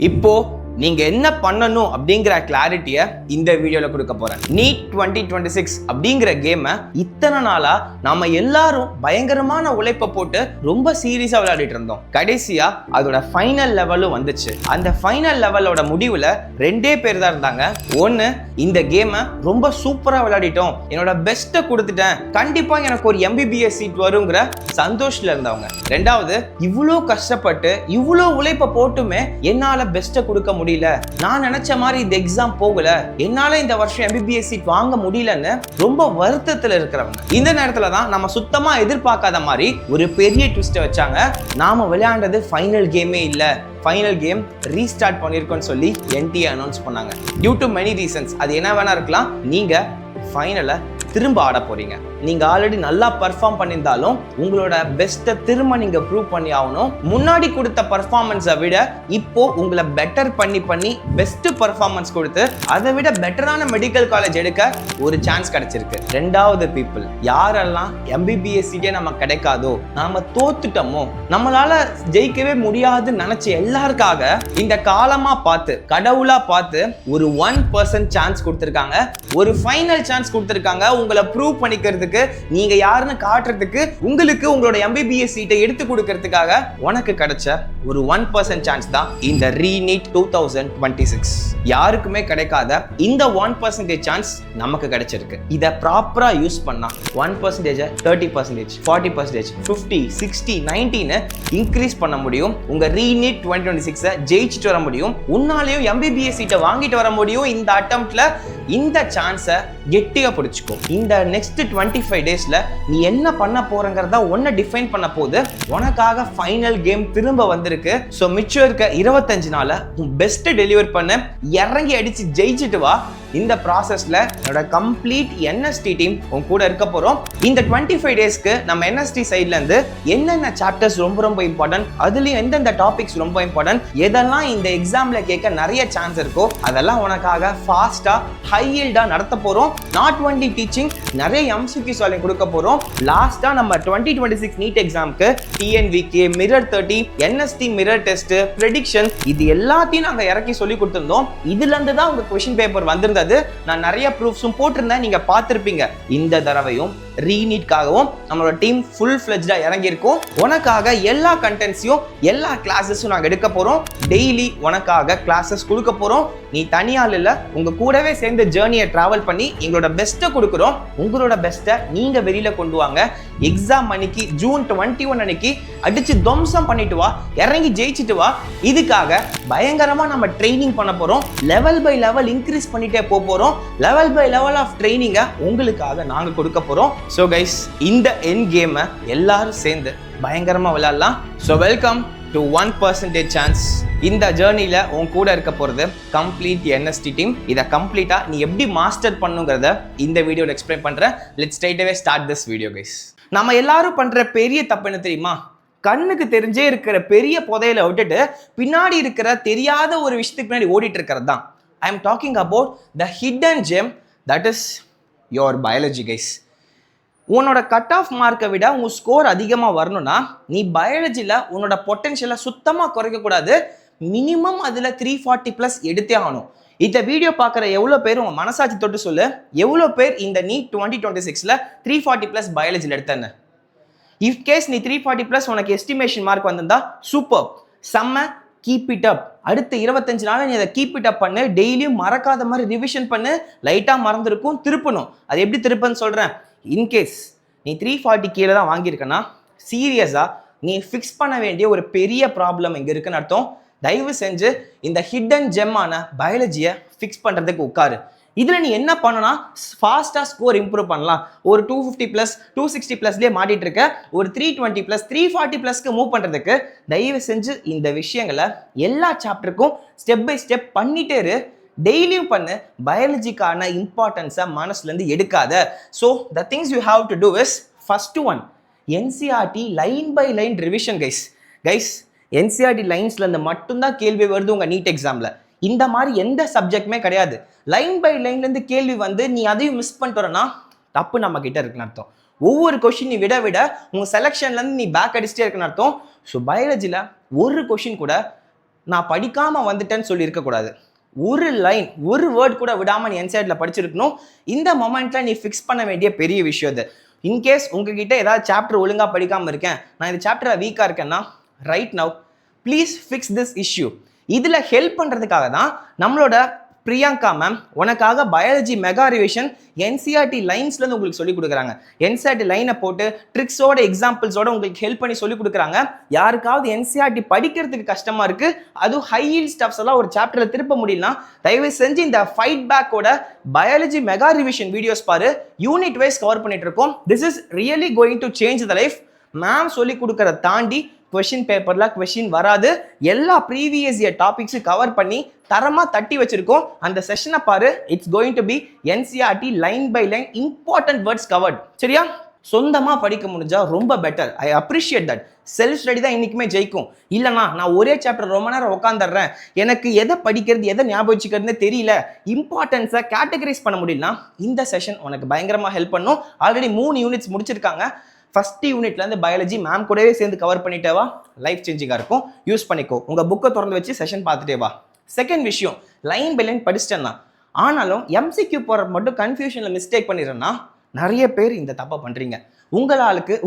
இப்போ நீங்க என்ன பண்ணணும் அப்படிங்கிற கிளாரிட்டியை இந்த வீடியோல கொடுக்க போறேன். நீட் 2026 அப்படிங்கிற கேமை இத்தனை நாளா நாம எல்லாரும் பயங்கரமான உழைப்பை போட்டு ரொம்ப சீரியஸா விளையாடிட்டு இருந்தோம். கடைசியா அதோட ஃபைனல் லெவலும் வந்துச்சு. அந்த ஃபைனல் லெவலோட முடிவுல ரெண்டே பேர் தான் இருந்தாங்க. ஒன்னு, இந்த கேமை ரொம்ப சூப்பரா விளையாடிட்டோம், என்னோட பெஸ்ட்டை கொடுத்துட்டேன், கண்டிப்பா எனக்கு ஒரு MBBS சீட் வருங்கிற சந்தோஷத்துல இருந்தவங்க. ரெண்டாவது, இவ்வளோ கஷ்டப்பட்டு இவ்வளோ உழைப்பை போட்டுமே என்னால பெஸ்ட்டை கொடுக்க முடியல, நான் நினைச்ச மாதிரி இந்த எக்ஸாம் போகல, என்னால இந்த வருஷம் MBBS சீட் வாங்க முடியலன்னு ரொம்ப வருத்தத்துல இருக்கிறவங்க. இந்த நேரத்துல தான் நம்ம சுத்தமா எதிர்பார்க்காத மாதிரி ஒரு பெரிய ட்விஸ்ட் வச்சாங்க. நாம விளையாண்டது ஃபைனல் கேமே இல்ல, ஃபைனல் கேம் ரீஸ்டார்ட் பண்ணிருக்கோம்னு சொல்லி NTA அனௌன்ஸ் பண்ணாங்க. Due to many reasons. அது என்ன வேணா இருக்கலாம். நீங்க ஃபைனலை திரும்ப ஆட போறீங்க. நீங்க ஆல்ரெடி நல்லா பர்ஃபார்ம் பண்ணியிருந்தாலும் உங்களோட பெஸ்ட்டை திரும்ப நீங்க ப்ரூவ் பண்ணி ஆகணும். முன்னாடி கொடுத்த பர்ஃபார்மன்ஸை விட இப்போ உங்களை பெட்டர் பண்ணி பெஸ்ட் பர்ஃபார்மன்ஸ் கொடுத்து அதை விட பெட்டரான மெடிக்கல் காலேஜ் எடுக்க ஒரு சான்ஸ் கிடைச்சிருக்கு. ரெண்டாவது பீப்புள், யாரெல்லாம் MBBS சீட்டே நம்ம கிடைக்காதோ, நாம தோத்துட்டோமோ, நம்மளால ஜெயிக்கவே முடியாதுன்னு நினைச்ச எல்லாருக்காக இந்த காலமா பார்த்து கடவுளா பார்த்து ஒரு 1% சான்ஸ் கொடுத்துருக்காங்க, ஒரு ஃபைனல் சான்ஸ் கொடுத்துருக்காங்க. உங்களை ப்ரூவ் பண்ணிக்கிறதுக்கு, நீங்க யாருன்னு காட்டுறதுக்கு, உங்களுக்கு உங்களோட MBBS சீட்டை எடுத்து கொடுக்கிறதுக்காக உனக்கு கிடைச்ச ஒரு 1% சான்ஸ் தான் இந்த ரீநீட் 2026. யாருக்குமே கிடைக்காத இந்த 1% சான்ஸ் நமக்கு கிடைச்சிருக்கு. இதை ப்ராப்பரா யூஸ் பண்ணா 1%, 30%, 40%, 50, 60, 90ன்னு இன்க்ரீஸ் பண்ண முடியும். உங்க ரீநீட் 2026 ஜெயிச்சுட்டு வர முடியும். உன்னாலையும் MBBS சீட்டை வாங்கிட்டு வர முடியும். இந்த அட்டெம்ப்ட்ல இந்த சான்ஸை கெட்டியா பிடிச்சுக்கோ. இந்த நெக்ஸ்ட் 25 டேஸ்ல நீ என்ன பண்ண போறங்கிறத ஒன்ன டிஃபைன் பண்ண போது உனக்காக ஃபைனல் கேம் திரும்ப வந்திருக்கு. ஸோ மிச்சம் இருக்க 25 நாள உன் பெஸ்ட் டெலிவர் பண்ண, இறங்கி அடிச்சு ஜெயிச்சுட்டு வா. இந்த ப்ராசஸ்ல என்னோட கம்ப்ளீட் NST டீம் உன் கூட இருக்க போறோம். இந்த 25 டேஸ்க்கு நம்ம NST சைட்ல இருந்து என்னென்ன சாப்டர்ஸ் ரொம்ப இம்பார்ட்டன்ட், அதுலயும் எந்தெந்த டாபிக்ஸ் ரொம்ப இம்பார்ட்டன்ட், எதெல்லாம் இந்த எக்ஸாம்ல கேட்க நிறைய சான்ஸ் இருக்கோ அதெல்லாம் உனக்காக ஃபாஸ்டா ஹை ஈல்டா நடத்த போறோம். நாட் ஒன்லி டீச்சிங், நிறைய MCQ சால்விங் கொடுக்க போறோம். லாஸ்டா நம்ம 2026 நீட் எக்ஸாம்க்கு TNVK, mirror 30, NST mirror test, prediction, இது எல்லாத்தையும் நாங்க இறக்கி சொல்லி கொடுத்திருந்தோம். இதுல இருந்து தான் உங்க क्वेश्चन பேப்பர் வந்திருந்தது. நான் நிறைய ப்ரூஃப்ஸும் போட்டிருந்தேன், நீங்க பார்த்திருப்பீங்க. இந்த தடவையும் ரீநீட்காகவும் நம்மளோட டீம் ஃபுல் ஃப்ளெஜ்டா இறங்கி இருக்கோம். உனக்காக எல்லா கண்டென்ட்ஸையும் எல்லா கிளாஸஸும் நாங்கள் எடுக்க போறோம். டெய்லி உனக்காக கிளாஸஸ் கொடுக்க போறோம். நீ தனியால் இல்லை, உங்க கூடவே சேர்ந்து ஜேர்னியை டிராவல் பண்ணி எங்களோட பெஸ்ட்டை கொடுக்குறோம். உங்களோட பெஸ்ட்டை நீங்க வெளியில கொண்டு வாங்க. எக்ஸாம் அன்னைக்கு June 21 அன்னைக்கு அடிச்சு துவம்சம் பண்ணிட்டு வா, இறங்கி ஜெயிச்சுட்டு வா. இதுக்காக பயங்கரமா நம்ம ட்ரைனிங் பண்ண போறோம். லெவல் பை லெவல் இன்க்ரீஸ் பண்ணிட்டே போறோம். லெவல் பை லெவல் ஆஃப் ட்ரைனிங்கை உங்களுக்காக நாங்க கொடுக்க போறோம். ஸோ கைஸ், இந்த எண்ட் கேமை எல்லாரும் சேர்ந்து பயங்கரமா விளையாடலாம். So welcome to 1% chance. இந்த ஜேர்னில உன் கூட இருக்க போறது கம்ப்ளீட் NST டீம். இதை கம்ப்ளீட்டா நீ எப்படி மாஸ்டர் பண்ணுங்கிறத இந்த வீடியோல எக்ஸ்பிளைன் பண்றேன். Let's straight away start this video guys. நம்ம எல்லாரும் பண்ற பெரிய தப்பு என்ன தெரியுமா? கண்ணுக்கு தெரிஞ்சே இருக்கிற பெரிய புதையில விட்டுட்டு பின்னாடி இருக்கிற தெரியாத ஒரு விஷயத்துக்கு பின்னாடி ஓடிட்டு இருக்கிறது தான். I am talking about the hidden GeM, that is your biology guys. உன்னோட கட் ஆஃப் மார்க்கை விட உன் ஸ்கோர் அதிகமாக வரணும்னா நீ பயாலஜியில் உன்னோட பொட்டென்ஷியலை சுத்தமாக குறைக்கக்கூடாது. மினிமம் அதில் 340+ எடுத்தே ஆகணும். இந்த வீடியோ பார்க்குற எவ்வளோ பேர் உங்கள் மனசாட்சி தொட்டு சொல்லு, எவ்வளோ பேர் இந்த நீட் 2026ல் 340+ பயாலஜியில் எடுத்தேன்னு? இஃப் கேஸ் நீ 340+ உனக்கு எஸ்டிமேஷன் மார்க் வந்திருந்தா சூப்பர், செம்ம, கீப் இட் அப். அடுத்த 25 நாள் நீ அதை கீப் இட் அப் பண்ணு. டெய்லியும் மறக்காத மாதிரி ரிவிஷன் பண்ணு. லைட்டாக மறந்துருக்கும், திருப்பணும். அது எப்படி திருப்பன்னு சொல்கிறேன். இன்கேஸ் நீ 340 கீழே தான் வாங்கியிருக்கனா சீரியஸாக நீ ஃபிக்ஸ் பண்ண வேண்டிய ஒரு பெரிய ப்ராப்ளம் இங்கே இருக்குன்னு அர்த்தம். தயவு செஞ்சு இந்த ஹிடன் ஜெம்மான பயாலஜியை ஃபிக்ஸ் பண்ணுறதுக்கு உட்காரு. இதில் நீ என்ன பண்ணனா ஃபாஸ்ட்டாக ஸ்கோர் இம்ப்ரூவ் பண்ணலாம். ஒரு 250+, 260+லேயே மாட்டிட்டு இருக்க, ஒரு 320+, 340+க்கு மூவ் பண்ணுறதுக்கு தயவு செஞ்சு இந்த விஷயங்களை எல்லா சாப்டருக்கும் ஸ்டெப் பை ஸ்டெப் பண்ணிட்டே இரு. டெய்லியும் பண்ணு. பயாலஜிக்கான இம்பார்ட்டன்ஸை மனசுலேருந்து எடுக்காத. So the things you have to do is, first one, NCERT line by line revision guys. NCERT லைன்ஸ்லேருந்து மட்டும்தான் கேள்வி வருது உங்கள் நீட் எக்ஸாமில். இந்த மாதிரி எந்த சப்ஜெக்டுமே கிடையாது. லைன் பை லைன்லேருந்து கேள்வி வந்து நீ அதையும் மிஸ் பண்ணிட்டு வரனா தப்பு நம்ம கிட்ட இருக்குன்னு அர்த்தம். ஒவ்வொரு கொஷின் நீ விட உங்கள் செலெக்ஷன்லேருந்து நீ பேக் அடிச்சுட்டே இருக்குன்னு அர்த்தம். ஸோ பயாலஜியில் ஒரு கொஷின் கூட நான் படிக்காமல் வந்துட்டேன்னு சொல்லி இருக்கக்கூடாது. ஒரு லைன் ஒரு வேர்ட் கூட விடாமல் நீ என்சைட்டில் படிச்சிருக்கணும். இந்த மொமெண்ட்டில் நீ ஃபிக்ஸ் பண்ண வேண்டிய பெரிய விஷயம் அது. இன்கேஸ் உங்ககிட்ட ஏதாவது சாப்டர் ஒழுங்காக படிக்காமல் இருக்கேன், நான் இந்த சாப்டரில் வீக்காக இருக்கேன்னா right now please fix this issue. இதில் ஹெல்ப் பண்ணுறதுக்காக தான் நம்மளோட பிரியங்கா மேம் உனக்காக பயாலஜி மெகா ரிவிஷன் என்சிஆர்டி லைன்ஸ்லேருந்து உங்களுக்கு சொல்லிக் கொடுக்குறாங்க. என்சிஆர்டி லைனை போட்டு ட்ரிக்ஸோட எக்ஸாம்பிள்ஸோட உங்களுக்கு ஹெல்ப் பண்ணி சொல்லிக் கொடுக்குறாங்க. யாருக்காவது என்சிஆர்டி படிக்கிறதுக்கு கஷ்டமாக இருக்குது, அதுவும் ஹை ஹீல் ஸ்டப்ஸ் எல்லாம் ஒரு சாப்டரில் திருப்ப முடியலனா தயவு செஞ்சு இந்த ஃபைட் பேக்கோட பயாலஜி மெகா ரிவிஷன் வீடியோஸ் பாரு. யூனிட் வைஸ் கவர் பண்ணிட்டு இருக்கோம். This is really going to change the life. Ma'am சொல்லி கொடுக்குறத தாண்டி கொஸ்டின் பேப்பரில் கொஸ்டின் வராது, எல்லா ப்ரீவியஸ் இயர் டாபிக்ஸும் கவர் பண்ணி தரமாக தட்டி வச்சிருக்கோம். அந்த செஷனை பாரு. It's going to be NCERT line by line important words covered. சரியா? சொந்தமாக படிக்க முடிஞ்சா ரொம்ப better. I appreciate that. Self study தான் இன்னைக்குமே ஜெயிக்கும். இல்லைனா நான் ஒரே சாப்டர் ரொம்ப நேரம் உட்காந்துடுறேன், எனக்கு எதை படிக்கிறது எதை ஞாபகம் வச்சுக்கிறதுன்னு தெரியல, இம்பார்ட்டன்ஸை கேட்டகரைஸ் பண்ண முடியலனா இந்த செஷன் உனக்கு பயங்கரமாக ஹெல்ப் பண்ணும். ஆல்ரெடி 3 யூனிட்ஸ் முடிச்சிருக்காங்க. ஃபர்ஸ்ட் யூனிட்லேருந்து பயாலஜி மேம் கூடவே சேர்ந்து கவர் பண்ணிட்டேவா, லைஃப் சேஞ்சிங்காக இருக்கும். யூஸ் பண்ணிக்கோ. உங்கள் புக்கை திறந்து வச்சு செஷன் பார்த்துட்டே வா. செகண்ட் விஷயம், லைன் பை லைன் படிச்சிட்டேன்னா ஆனாலும் எம்சிக்யூ போகிற மட்டும் கன்ஃபியூஷனில் மிஸ்டேக் பண்ணிடுறேன்னா நிறைய பேர் இந்த தப்பை பண்ணுறீங்க.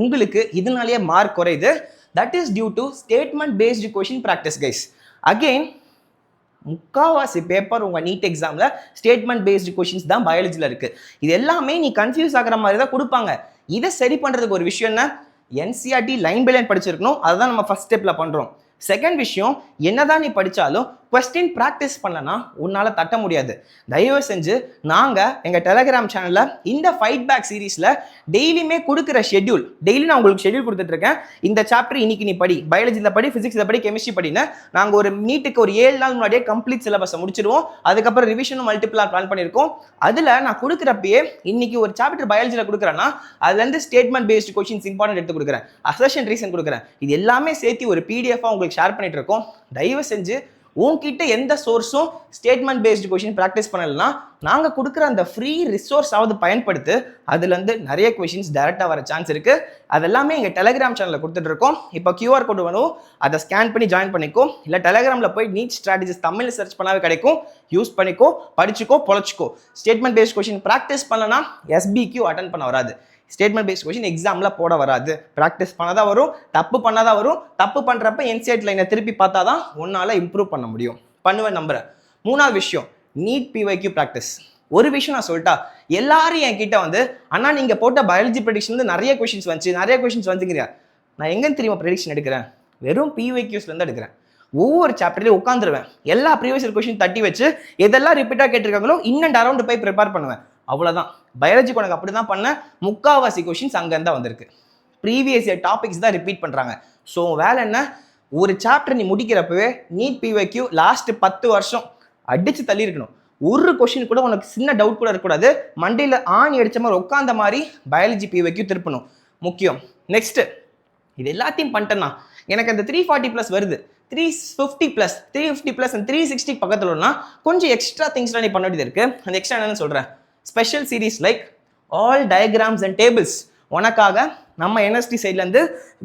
உங்களுக்கு இதனாலேயே மார்க் குறையுது. That is due to statement based question practice guys. Again முக்காவாசி பேப்பர் உங்கள் நீட் எக்ஸாமில் ஸ்டேட்மெண்ட் பேஸ்டு கொஷின்ஸ் தான் பயாலஜியில் இருக்குது. இது எல்லாமே நீ கன்ஃபியூஸ் ஆகிற மாதிரி தான் கொடுப்பாங்க. இதை சரி பண்ணுறதுக்கு ஒரு விஷயம் என்ன, என்சிஆர்டி லைன் பை லைன் படிச்சிருக்கணும். அதுதான் நம்ம ஃபர்ஸ்ட் ஸ்டெப்பில் பண்ணுறோம். செகண்ட் விஷயம், என்னதான் நீ படித்தாலும் கொஸ்டின் ப்ராக்டிஸ் பண்ணலன்னா உன்னால் தட்ட முடியாது. தயவு செஞ்சு நாங்கள் எங்கள் டெலகிராம் சேனலில் இந்த ஃபைட் பேக் சீரீஸில் டெய்லியுமே கொடுக்குற ஷெட்யூல், டெய்லி நான் உங்களுக்கு ஷெட்யூல் கொடுத்துட்ருக்கேன். இந்த சாப்டர் இன்னைக்கு நீ படி, பயாலஜியில் படி, ஃபிசிக்ஸில் படி, கெமிஸ்ட்ரி படின்னு நாங்கள் ஒரு நீட்டுக்கு ஒரு 7 நாள் முன்னாடியே கம்ப்ளீட் சிலபஸை முடிச்சிடுவோம். அதுக்கப்புறம் ரிவிஷனும் மல்டிபிளாக பிளான் பண்ணியிருக்கோம். அதில் நான் கொடுக்குறப்பயே இன்னைக்கு ஒரு சாப்டர் பயாலஜியில் கொடுக்குறேன்னா அதுலேருந்து ஸ்டேட்மெண்ட் பேஸ்டு கொஸ்டின்ஸ் இம்பார்ட்டன்ட் எடுத்து கொடுக்குறேன், அசர்ஷன் ரீசன் கொடுக்குறேன். இது எல்லாமே சேர்த்து ஒரு பிடிஎஃபாக உங்களுக்கு ஷேர் பண்ணிட்டு இருக்கோம். தயவு செஞ்சு உங்ககிட்ட எந்த சோர்ஸும் ஸ்டேட்மெண்ட் பேஸ்டு கொஸ்டின் ப்ராக்டிஸ் பண்ணலன்னா நாங்கள் கொடுக்குற அந்த ஃப்ரீ ரிசோர்ஸாவது பயன்படுத்து. அதுலேருந்து நிறைய கொஷின்ஸ் டைரெக்டாக வர சான்ஸ் இருக்குது. அதெல்லாமே எங்கள் டெலகிராம் சேனலில் கொடுத்துட்டு இருக்கோம். இப்போ QR கோடு வேணும், அதை ஸ்கேன் பண்ணி ஜாயின் பண்ணிக்கோ. இல்லை டெலகிராமில் போய் நீட் ஸ்ட்ராட்டஜிஸ் தமிழில் சர்ச் பண்ணாவே கிடைக்கும். யூஸ் பண்ணிக்கோ, படிச்சுக்கோ, பொழைச்சிக்கோ. ஸ்டேட்மெண்ட் பேஸ்ட் கொஷின் ப்ராக்டிஸ் பண்ணலன்னா SBQ அட்டன் பண்ண வராது. ஸ்டேட்மெண்ட் பேஸ்ட் கொஸ்டின் எக்ஸாமில் போட வராது. ப்ராக்டிஸ் பண்ணாதான் வரும், தப்பு பண்ணாதான் வரும். தப்பு பண்ணுறப்ப என்சிஆர்டி லைனை திருப்பி பார்த்தா தான் உன்னால் இம்ப்ரூவ் பண்ண முடியும். பண்ணுவேன் நம்புறேன். மூணாவது விஷயம், நீட் PYQ ப்ராக்டிஸ். ஒரு விஷயம் நான் சொல்லிட்டா, எல்லாரும் என்கிட்ட வந்து அண்ணா நீங்கள் போட்ட பயாலஜி ப்ரெடிக்ஷன்லேருந்து நிறைய கொஷின்ஸ் வந்துங்கிறீங்க. நான் எங்கன்னு தெரியுமா ப்ரெடிக்ஷன் எடுக்கிறேன்? வெறும் PYQஸ்லேருந்து எடுக்கிறேன். ஒவ்வொரு சாப்டர்லேயும் உட்காந்துருவேன், எல்லா ப்ரீவியஸ் கொஷின் தட்டி வச்சு எதெல்லாம் ரிப்பீட்டாக கேட்டிருக்காங்களோ இன்னும் அரௌண்ட் போய் ப்ரிப்பேர் பண்ணுவேன். அவ்வளோதான். பயாலஜி உனக்கு அப்படி தான் பண்ண. முக்காவாசி கொஷின்ஸ் அங்கேருந்து வந்திருக்கு. ப்ரீவியஸ் இயர் டாபிக்ஸ் தான் ரிப்பீட் பண்ணுறாங்க. ஸோ வேலை என்ன, ஒரு சாப்டர் நீ முடிக்கிறப்பவே நீட் PYQ லாஸ்ட் 10 வருஷம் அடித்து தள்ளி இருக்கணும். ஒரு கொஷின் கூட உனக்கு சின்ன டவுட் கூட இருக்கக்கூடாது. மண்டையில் ஆணி அடித்த மாதிரி உட்காந்த மாதிரி பயாலஜி PYQ திருப்பணும், முக்கியம். நெக்ஸ்ட்டு, இது எல்லாத்தையும் பண்ணிட்டேன்னா எனக்கு அந்த 340+ வருது, 350+, 350+ and 360 பக்கத்துலனா கொஞ்சம் எக்ஸ்ட்ரா திங்ஸ்லாம் நீ பண்ண வேண்டியது இருக்குது. அந்த எக்ஸ்ட்ரா என்னன்னு சொல்கிறேன், special series like all diagrams and tables. உனக்காக நம்ம NST சைட்லேருந்து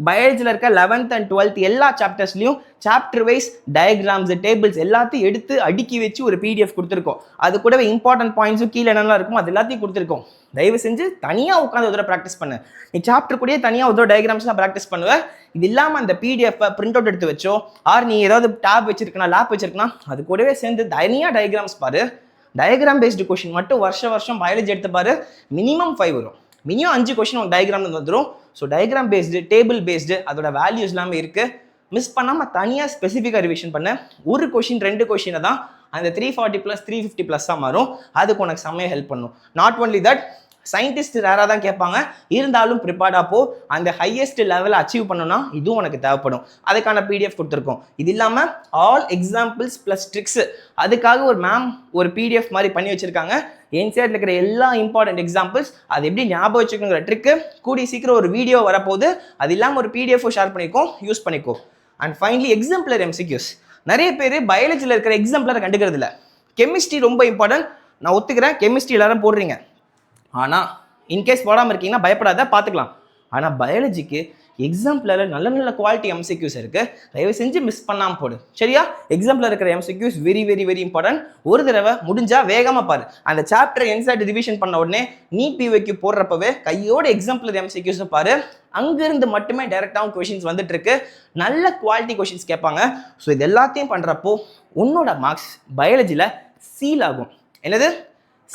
பயாலஜியில் இருக்க 11th and 12th எல்லா சாப்டர்ஸ்லையும் சாப்டர் வைஸ் டயக்ராம்ஸ் டேபிள்ஸ் எல்லாத்தையும் எடுத்து அடுக்கி வச்சு ஒரு PDF கொடுத்துருக்கோம். அது கூடவே இம்பார்ட்டன்ட் பாயிண்ட்ஸும் கீழே என்னெல்லாம் இருக்கும் அது எல்லாத்தையும் கொடுத்துருக்கோம். தயவு செஞ்சு தனியாக உட்காந்து ஒரு தடவை ப்ராக்டிஸ் பண்ணு. நீ சாப்டர் கூடயே தனியாக ஒரு டயக்ராம்ஸ்லாம் ப்ராக்டிஸ் பண்ணுவேன். இது இல்லாமல் அந்த PDF-ஐ பிரிண்ட் அவுட் எடுத்து வச்சோ, ஆர் நீ ஏதாவது டேப் வச்சிருக்கனா, லேப் வச்சிருக்கனா, அது கூடவே சேர்ந்து தனியாக டயக்ராம்ஸ் பாரு. டயக்ராம் பேஸ்டு கொஷின் மட்டும் வருஷம் பயாலஜி எடுத்து பாரு, மினிமம் 5 வரும். மினிமம் 5 கொஷின் உங்கள் டயக்ராம் வந்துடும். So diagram based, table based, அதோட வேல்யூஸ் எல்லாமே இருக்குது. மிஸ் பண்ணாமல் தனியாக ஸ்பெசிஃபிக்காக ரிவிஷன் பண்ண. ஒரு கொஷின் 2 கொஷினை தான் அந்த 340+, 350+ மாறும். அதுக்கு உனக்கு செம்மையாக ஹெல்ப் பண்ணும். நாட் ஒன்லி தட், சயின்டிஸ்ட் ரேராக தான் கேட்பாங்க, இருந்தாலும் ப்ரிப்பேர்டாக போ. அந்த ஹையஸ்ட் லெவலை அச்சீவ் பண்ணணும்னா இதுவும் உனக்கு தேவைப்படும். அதுக்கான PDF கொடுத்துருக்கோம். இது இல்லாமல் ஆல் எக்ஸாம்பிள்ஸ் ப்ளஸ் ட்ரிக்ஸ், அதுக்காக ஒரு மேம் ஒரு PDF மாதிரி பண்ணி வச்சுருக்காங்க. என்சிஆர்டியில் இருக்கிற எல்லா இம்பார்ட்டன்ட் எக்ஸாம்பிள்ஸ் அது எப்படி ஞாபகம் வச்சுக்கணுங்கிற ட்ரிக்கு கூடிய சீக்கிரம் ஒரு வீடியோ வரப்போகுது. அது இல்லாமல் ஒரு PDF ஷேர் பண்ணிக்கோ, யூஸ் பண்ணிக்கோ. And finally எக்ஸாம்பிளர் MCQs. நிறைய பேர் பயாலஜியில் இருக்கிற எக்ஸாம்பிளரை கண்டுக்கிறது இல்லை. கெமிஸ்ட்ரி ரொம்ப இம்பார்ட்டன்ட், நான் ஒத்துக்கிறேன். கெமிஸ்ட்ரி எல்லாரும் போடுறீங்க. ஆனால் இன்கேஸ் போடாமல் இருக்கீங்கன்னா பயப்படாத, பார்த்துக்கலாம். ஆனால் பயாலஜிக்கு எக்ஸாம்பிளில் நல்ல நல்ல குவாலிட்டி எம்சிக்யூஸ் இருக்குது, தயவு செஞ்சு மிஸ் பண்ணாமல் போடு சரியா. எக்ஸாம்பிளில் இருக்கிற MCQs very very very important. ஒரு தடவை முடிஞ்சால் வேகமாக பாரு. அந்த சாப்டரை என்சைட் ரிவிஷன் பண்ண உடனே நீட் பிவைக்கு போடுறப்பவே கையோட எக்ஸாம்பிள் எம்சிக்யூஸை பாரு. அங்கிருந்து மட்டுமே டைரெக்டாகவும் கொஷின்ஸ் வந்துட்டு இருக்கு. நல்ல குவாலிட்டி கொஷின்ஸ் கேட்பாங்க. ஸோ இது எல்லாத்தையும் பண்ணுறப்போ உன்னோட மார்க்ஸ் பயாலஜியில் சீல் ஆகும். என்னது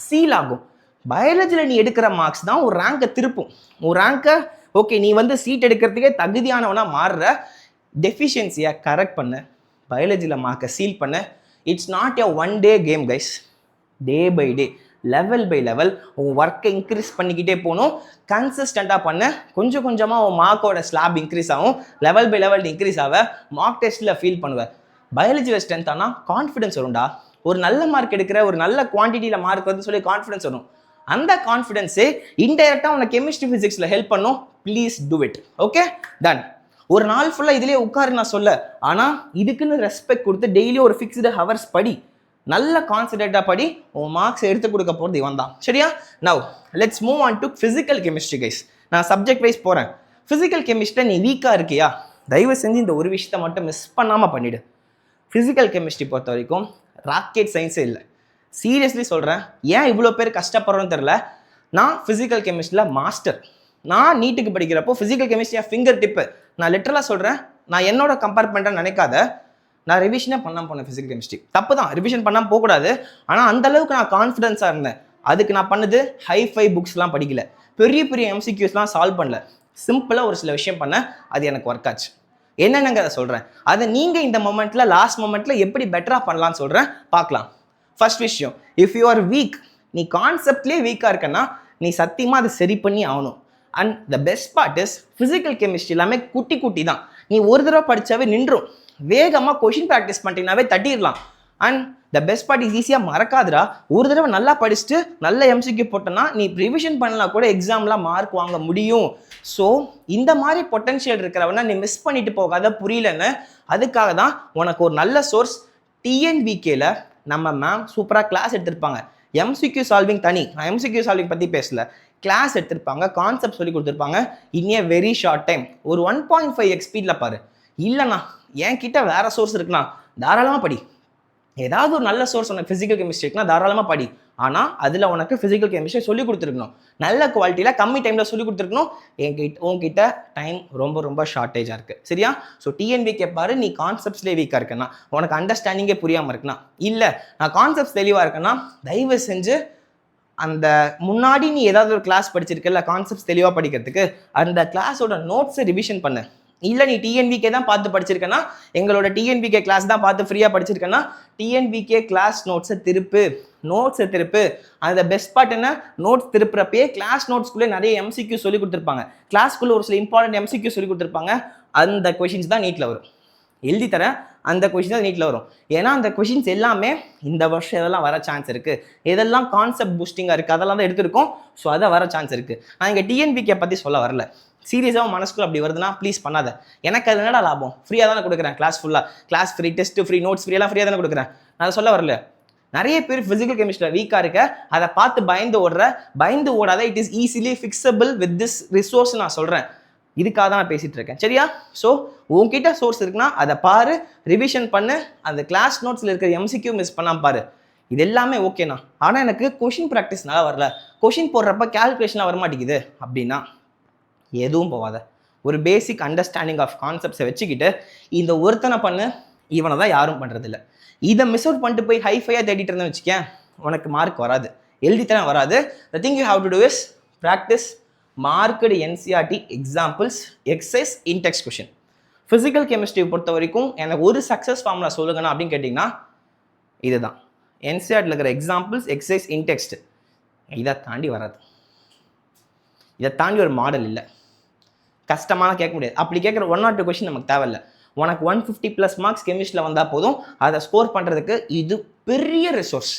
சீல் ஆகும். பயாலஜியில் நீ எடுக்கிற மார்க்ஸ் தான் ஒரு ரேங்கை திருப்பும். ஒரு ரேங்கை ஓகே நீ வந்து சீட் எடுக்கிறதுக்கே தகுதியானவனா மாறுற. டெஃபிஷியன்சியை கரெக்ட் பண்ண, பயாலஜியில் மார்க்கை சீல் பண்ண. It's not a one day game guys. Day by day, level by level உன் ஒர்க்கை இன்க்ரீஸ் பண்ணிக்கிட்டே போகணும். கன்சிஸ்டண்ட்டாக பண்ண, கொஞ்சம் கொஞ்சமாக உன் மார்க்கோட ஸ்லாப் இன்க்ரீஸ் ஆகும். லெவல் பை லெவல் இன்க்ரீஸ் ஆக மார்க் டெஸ்ட்டில் ஃபீல் பண்ணுவேன். பயாலஜியில் ஸ்ட்ரென்த் ஆனால் கான்ஃபிடன்ஸ் வரும்டா. ஒரு நல்ல மார்க் எடுக்கிற, ஒரு நல்ல குவான்டிட்டியில் மார்க் வந்து சொல்லி கான்ஃபிடன்ஸ் வரும். அந்த கான்ஃபிடன்ஸே இன்டைரக்டாக உனக்கு கெமிஸ்ட்ரி ஃபிசிக்ஸில் ஹெல்ப் பண்ணும். Please do it. Okay done. ஒரு நாள் ஃபுல்லாக இதுலேயே உட்காரு நான் சொல்ல, ஆனால் இதுக்குன்னு ரெஸ்பெக்ட் கொடுத்து டெய்லி ஒரு ஃபிக்ஸ்டு ஹவர்ஸ் படி, நல்ல கான்சன்ட்ரேட்டாக படி. உன் மார்க்ஸ் எடுத்து கொடுக்க போகிறது இவன் தான் சரியா. Now let's move on to physical chemistry guys. நான் சப்ஜெக்ட் வைஸ் போகிறேன். ஃபிசிக்கல் கெமிஸ்ட்ரியில் நீ வீக்காக இருக்கியா, தயவு செஞ்சு இந்த ஒரு விஷயத்தை மட்டும் மிஸ் பண்ணாமல் பண்ணிவிடு. ஃபிசிக்கல் கெமிஸ்ட்ரி பொறுத்த வரைக்கும் ராக்கெட் சயின்ஸே இல்லை. சீரியஸ்லி சொல்கிறேன். ஏன் இவ்வளோ பேர் கஷ்டப்படுறோன்னு தெரில. நான் ஃபிசிக்கல் கெமிஸ்ட்ரியில் மாஸ்டர். நான் நீட்டுக்கு படிக்கிறப்போ ஃபிசிக்கல் கெமிஸ்ட்ரி ஃபிங்கர் டிப்பு. நான் லிட்டரலாக சொல்கிறேன். நான் என்னோட கம்பேர் பண்ணுறேன்னு நினைக்காத. நான் ரிவிஷனே பண்ணாமல் போனேன் ஃபிசிக்கல் கெமிஸ்ட்ரி. தப்பு தான், ரிவிஷன் பண்ணாமல் போகக்கூடாது. ஆனால் அந்தளவுக்கு நான் கான்ஃபிடென்ஸாக இருந்தேன். அதுக்கு நான் பண்ணது ஹை-ஃபை புக்ஸ்லாம் படிக்கல, பெரிய பெரிய எம்சிக்யூஸ்லாம் சால்வ் பண்ணல. சிம்பிளாக ஒரு சில விஷயம் பண்ணேன். அது எனக்கு ஒர்க் ஆச்சு. என்னென்னங்கிறத சொல்கிறேன். அதை நீங்கள் இந்த மொமெண்ட்டில், லாஸ்ட் மொமெண்ட்டில் எப்படி பெட்டராக பண்ணலான்னு சொல்கிறேன், பார்க்கலாம். ஃபர்ஸ்ட் விஷயம், இஃப் யூ ஆர் வீக், நீ கான்செப்ட்லேயே வீக்காக இருக்கன்னா நீ சத்தியமாக அதை சரி பண்ணி ஆகணும். And the best part is physical chemistry எல்லாமே குட்டி குட்டி தான். நீ ஒரு தடவை படித்தாவே நின்றும். வேகமாக கொஷின் ப்ராக்டிஸ் பண்ணிட்டீங்கன்னாவே தட்டிடலாம். And the best part is ஈஸியாக மறக்காதுடா. ஒரு தடவை நல்லா படிச்சுட்டு நல்ல எம்சிக்யூ போட்டோன்னா நீ ரிவிஷன் பண்ணலாம் கூட எக்ஸாம்லாம் மார்க் வாங்க முடியும். ஸோ இந்த மாதிரி பொட்டன்ஷியல் இருக்கிறவனா நீ மிஸ் பண்ணிட்டு போகாத. புரியலன்னு அதுக்காக தான் உனக்கு ஒரு நல்ல சோர்ஸ் டிஎன்விகேல நம்ம மேம் சூப்பராக கிளாஸ் எடுத்திருப்பாங்க. எம்சிக்யூ சால்விங் தனி, நான் எம்சிக்யூ சால்விங் பற்றி பேசல, கிளாஸ் எடுத்திருப்பாங்க, கான்செப்ட் சொல்லி கொடுத்துருப்பாங்க. இன்னே வெரி ஷார்ட் டைம் ஒரு 1.5x ஸ்பீடில் பாரு. இல்லைண்ணா என்கிட்ட வேற சோர்ஸ் இருக்குண்ணா, தாராளமாக படி. ஏதாவது ஒரு நல்ல சோர்ஸ் உனக்கு ஃபிசிக்கல் கெமிஸ்ட்ரிக்குனா தாராளமாக படி. ஆனால் அதில் உனக்கு ஃபிசிக்கல் கெமிஸ்ட்ரி சொல்லிக் கொடுத்துருக்கணும். நல்ல குவாலிட்டியில் கம்மி டைமில் சொல்லிக் கொடுத்துருக்கணும். உங்ககிட்ட டைம் ரொம்ப ரொம்ப ஷார்ட்டேஜாக இருக்குது சரியா. ஸோ டிஎன்விகே பாரு. நீ கான்செப்ட்ஸ்லேயே வீக்காக இருக்கேன்னா, உனக்கு அண்டர்ஸ்டாண்டிங்கே புரியாமல் இருக்குன்னா, இல்லை நான் கான்செப்ட்ஸ் தெளிவாக இருக்கேன்னா, தயவு செஞ்சு அந்த முன்னாடி நீ ஏதாவது ஒரு கிளாஸ் படிச்சிருக்கல கான்செப்ட்ஸ் தெளிவாக படிக்கிறதுக்கு, அந்த கிளாஸோட நோட்ஸை ரிவிஷன் பண்ணு. இல்லை நீ டிஎன்விகே தான் பார்த்து படிச்சிருக்கேன்னா, எங்களோட டிஎன்விகே கிளாஸ் தான் பார்த்து ஃப்ரீயாக படிச்சிருக்கேன்னா, டிஎன்விகே கிளாஸ் நோட்ஸை திருப்பு. அந்த பெஸ்ட் பார்ட் என்ன, நோட்ஸ் திருப்புறப்பே கிளாஸ் நோட்ஸ்குள்ளே நிறைய எம்சிக்யூ சொல்லி கொடுத்துருப்பாங்க. கிளாஸ்க்குள்ளே ஒரு சில இம்பார்ட்டன்ட் எம்சிக்யூ சொல்லி கொடுத்துருப்பாங்க. அந்த கொஷின்ஸ் தான் நீட்டில் வரும். எழுதி தரேன், அந்த கொஷின் தான் நீட்டில் வரும். ஏன்னா அந்த கொஷின்ஸ் எல்லாமே இந்த வருஷம் இதெல்லாம் வர சான்ஸ் இருக்குது. எதெல்லாம் கான்செப்ட் பூஸ்டிங்காக இருக்குது அதெல்லாம் தான் எடுத்திருக்கோம். ஸோ அதை வர சான்ஸ் இருக்குது. நான் இங்கே டிஎன்விகே பற்றி சொல்ல வரல. சீரியஸாக மனசுக்குள்ள அப்படி வருதுன்னா ப்ளீஸ் பண்ணாத. எனக்கு அது என்னடா லாபம், ஃப்ரீயாக தானே கொடுக்குறேன். கிளாஸ் ஃபுல்லாக, class free, test free, notes free, எல்லாம் ஃப்ரீயாக தானே கொடுக்குறேன். நான் அதை சொல்ல வரல. நிறைய பேர் ஃபிசிக்கல் கெமிஸ்ட்ரியில் வீக்காக இருக்க, அதை பார்த்து பயந்து ஓடாத. It is easily fixable with this resource நான் சொல்கிறேன். இதுக்காக தான் நான் பேசிகிட்டு இருக்கேன் சரியா. ஸோ உங்ககிட்ட சோர்ஸ் இருக்குன்னா அதை பாரு, ரிவிஷன் பண்ணு. அந்த கிளாஸ் நோட்ஸில் இருக்கிற எம்சிக்யூ மிஸ் பண்ணாமல் பாரு. இது எல்லாமே ஓகேண்ணா. ஆனால் எனக்கு கொஷின் ப்ராக்டிஸ் நல்லா வரல, கொஷின் போடுறப்ப கேல்குலேஷனாக வரமாட்டேங்குது அப்படின்னா எதுவும் போகாத. ஒரு பேசிக் அண்டர்ஸ்டாண்டிங் ஆஃப் கான்செப்ட்ஸை வச்சுக்கிட்டு இந்த ஒருத்தனை பண்ணு, இவனை தான் யாரும் பண்ணுறதில்ல. இதை மிஸ் அவுட் பண்ணிட்டு போய் ஹைஃபையாக தேடிட்டு இருந்தேன்னு வச்சுக்கேன், உனக்கு மார்க் வராது, எழுதித்தன வராது. The thing you have to do is practice marked NCERT examples, exercise, intext question. Physical chemistry பொறுத்த வரைக்கும் எனக்கு ஒரு சக்ஸஸ் ஃபார்முலா சொல்லுங்கண்ணா அப்படின்னு கேட்டிங்கன்னா இதுதான். என்சிஆர்டியில் இருக்கிற எக்ஸாம்பிள்ஸ், எக்ஸசைஸ், இன்டெக்ஸ்ட். இதை தாண்டி வராது. இதை தாண்டி ஒரு மாடல் இல்லை. கஷ்டமான கேட்க முடியாது. அப்படி கேட்குற 1 or 2 கொஷின் நமக்கு தேவையில்லை. உனக்கு 150+ மார்க்ஸ் கெமிஸ்ட்ரியில் வந்தால் போதும். அதை ஸ்கோர் பண்ணுறதுக்கு இது பெரிய ரிசோர்ஸ்.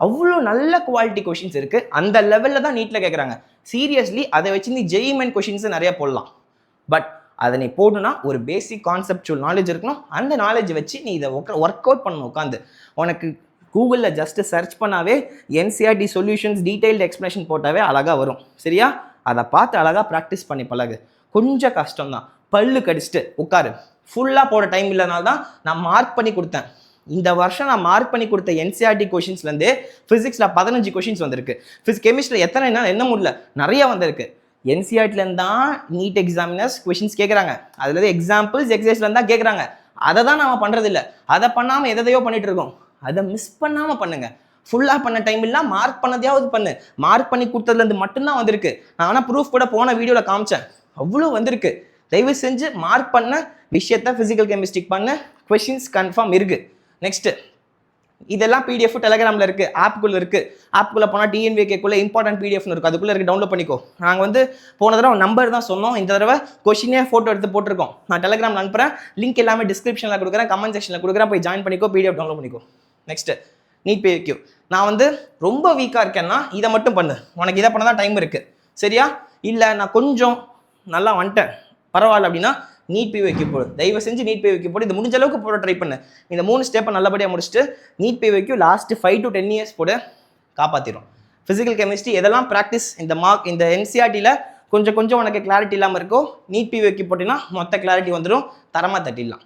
அவ்வளோ நல்ல குவாலிட்டி கொஷின்ஸ் இருக்குது. அந்த லெவலில் தான் நீட்டில் கேட்குறாங்க. சீரியஸ்லி அதை வச்சு நீ ஜெய்மென் கொஷின்ஸை நிறைய போடலாம். பட் அதை நீ போடணும்னா ஒரு பேசிக் கான்செப்டுவல் நாலேஜ் இருக்கணும். அந்த நாலேஜ் வச்சு நீ இதை ஒர்க் அவுட் பண்ணணும். உட்காந்து உனக்கு கூகுளில் ஜஸ்ட்டு சர்ச் பண்ணாவே என்சிஆர்டி சொல்யூஷன்ஸ் டீடைல்டு எக்ஸ்ப்ளனேஷன் போட்டாவே அழகாக வரும் சரியா. அதை பார்த்து அழகாக ப்ராக்டிஸ் பண்ணி பழகு. கொஞ்சம் கஷ்டம் தான். பல்லு கடிச்சிட்டு உட்காரு. ஃபுல்லாக போட டைம் இல்லைனால தான் நான் மார்க் பண்ணி கொடுத்தேன். இந்த வருஷம் நான் மார்க் பண்ணி கொடுத்த என்சிஆர்டி கொஷின்ஸ்லேருந்து ஃபிசிக்ஸில் 15 கொஷின்ஸ் வந்திருக்கு. கெமிஸ்ட்ரியில் என்ன முடியல, நிறைய வந்திருக்கு. என்சிஆர்டிலேருந்து தான் நீட் எக்ஸாமினர்ஸ் கொஷின்ஸ் கேட்குறாங்க. அதுலேருந்து எக்ஸாம்பிள்ஸ் எக்ஸசைஸ்லேருந்து தான் கேட்குறாங்க. அதை தான் நம்ம பண்ணுறதில்ல. அதை பண்ணாமல் எதையோ பண்ணிட்டு இருக்கோம். அதை மிஸ் பண்ணாமல் பண்ணுங்க. ஃபுல்லாக பண்ண டைம் இல்லை, மார்க் பண்ணதையாவது பண்ணு. மார்க் பண்ணி கொடுத்ததுலேருந்து மட்டும்தான் வந்திருக்கு. நான் ஆனால் ப்ரூஃப் கூட போன வீடியோவில் காமிச்சேன், அவ்வளோ வந்திருக்கு. தயவு செஞ்சு மார்க் பண்ண விஷயத்த ஃபிசிக்கல் கெமிஸ்ட்ரி பண்ண கொஷின்ஸ் கன்ஃபார்ம் இருக்குது. நெக்ஸ்ட்டு இதெல்லாம் பிடிஎஃப் டெலகிராமில் இருக்குது, ஆப்புக்குள்ளே இருக்குது. ஆப்புக்குள்ளே போனால் டிஎன்விகேக்குள்ளே இம்பார்ட்டன்ட் பிடிஎஃப்னு இருக்கும், அதுக்குள்ளே இருக்குது, டவுன்லோட் பண்ணிக்கோ. நாங்கள் போன தடவை நம்பர் தான் சொன்னோம், இந்த தடவை கொஷினே ஃபோட்டோ எடுத்து போட்டிருக்கோம். நான் டெலகிராமில் அனுப்புகிறேன், லிங்க் எல்லாமே டிஸ்கிரிப்ஷனில் கொடுக்குறேன், கமெண்ட் செக்ஷனில் கொடுக்குறேன், போய் ஜாயின் பண்ணிக்கோ, பிடிஎஃப் டவுன்லோட் பண்ணிக்கோ. Next NEET PQ. நான் ரொம்ப வீக்காக இருக்கேன்னா இதை மட்டும் பண்ணு, உனக்கு இதை பண்ண தான் டைம் இருக்குது, சரியா? இல்லை நான் கொஞ்சம் நல்லா வந்துட்டேன் பரவாயில்ல அப்படின்னா நீட் PQ போடு. தயவு செஞ்சு நீட் PQ போடு. இது முடிஞ்ச அளவுக்கு போட ட்ரை பண்ணு. இந்த 3 ஸ்டெப்பை நல்லபடியாக முடிச்சுட்டு NEET PQ last 5 to 10 years போட காப்பாற்றிடும். ஃபிசிக்கல் கெமிஸ்ட்ரி எதெல்லாம் ப்ராக்டிஸ் இந்த என்சிஆர்டியில் கொஞ்சம் உனக்கு கிளாரிட்டி இல்லாமல் இருக்கோ, நீட் PQ போட்டினா மொத்த கிளாரிட்டி வந்துடும், தரமாக தட்டிடலாம்.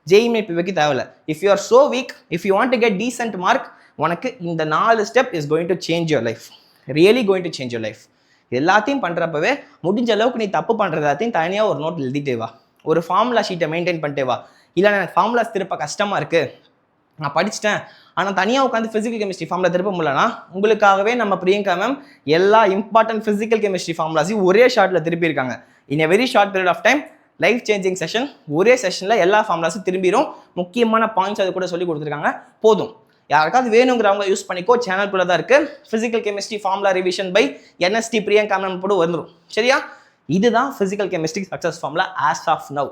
JEE நீட் PQ தேவையில்லை. If you R so week, if you want to get decent mark, உனக்கு இந்த 4 step is going to change your life. Really going to change your life. எல்லாத்தையும் பண்ணுறப்பவே முடிஞ்ச அளவுக்கு நீ தப்பு பண்ணுறது எல்லாத்தையும் தனியாக ஒரு நோட் எழுதிட்டே வா, ஒரு ஃபார்முலா ஷீட்டை மெயின்டைன் பண்ணிட்டே வா. இல்லை எனக்கு ஃபார்முலாஸ் திருப்ப கஷ்டமாக இருக்குது, நான் படிச்சிட்டேன் ஆனால் தனியாக உட்காந்து ஃபிசிக்கல் கெமிஸ்ட்ரி ஃபார்முலா திருப்ப முடியலன்னா, உங்களுக்காகவே நம்ம பிரியங்கா மேம் எல்லா இம்பார்ட்டன்ட் ஃபிசிக்கல் கெமிஸ்ட்ரி ஃபார்முலாஸையும் ஒரே ஷார்ட்டில் திருப்பியிருக்காங்க. In a very short period of time, life changing session. ஒரே செஷனில் எல்லா ஃபார்முலாஸும் திரும்பிடும். முக்கியமான பாயிண்ட்ஸ் அது கூட சொல்லி கொடுத்துருக்காங்க. போதும், யாருக்காவது வேணுங்கிறவங்க யூஸ் பண்ணிக்கோ. சேனல்குள்ளே தான் இருக்குது. Physical chemistry formula revision by NST Priyanka ma'am கூட வந்துடும், சரியா? இதுதான் physical chemistry success formula as of now.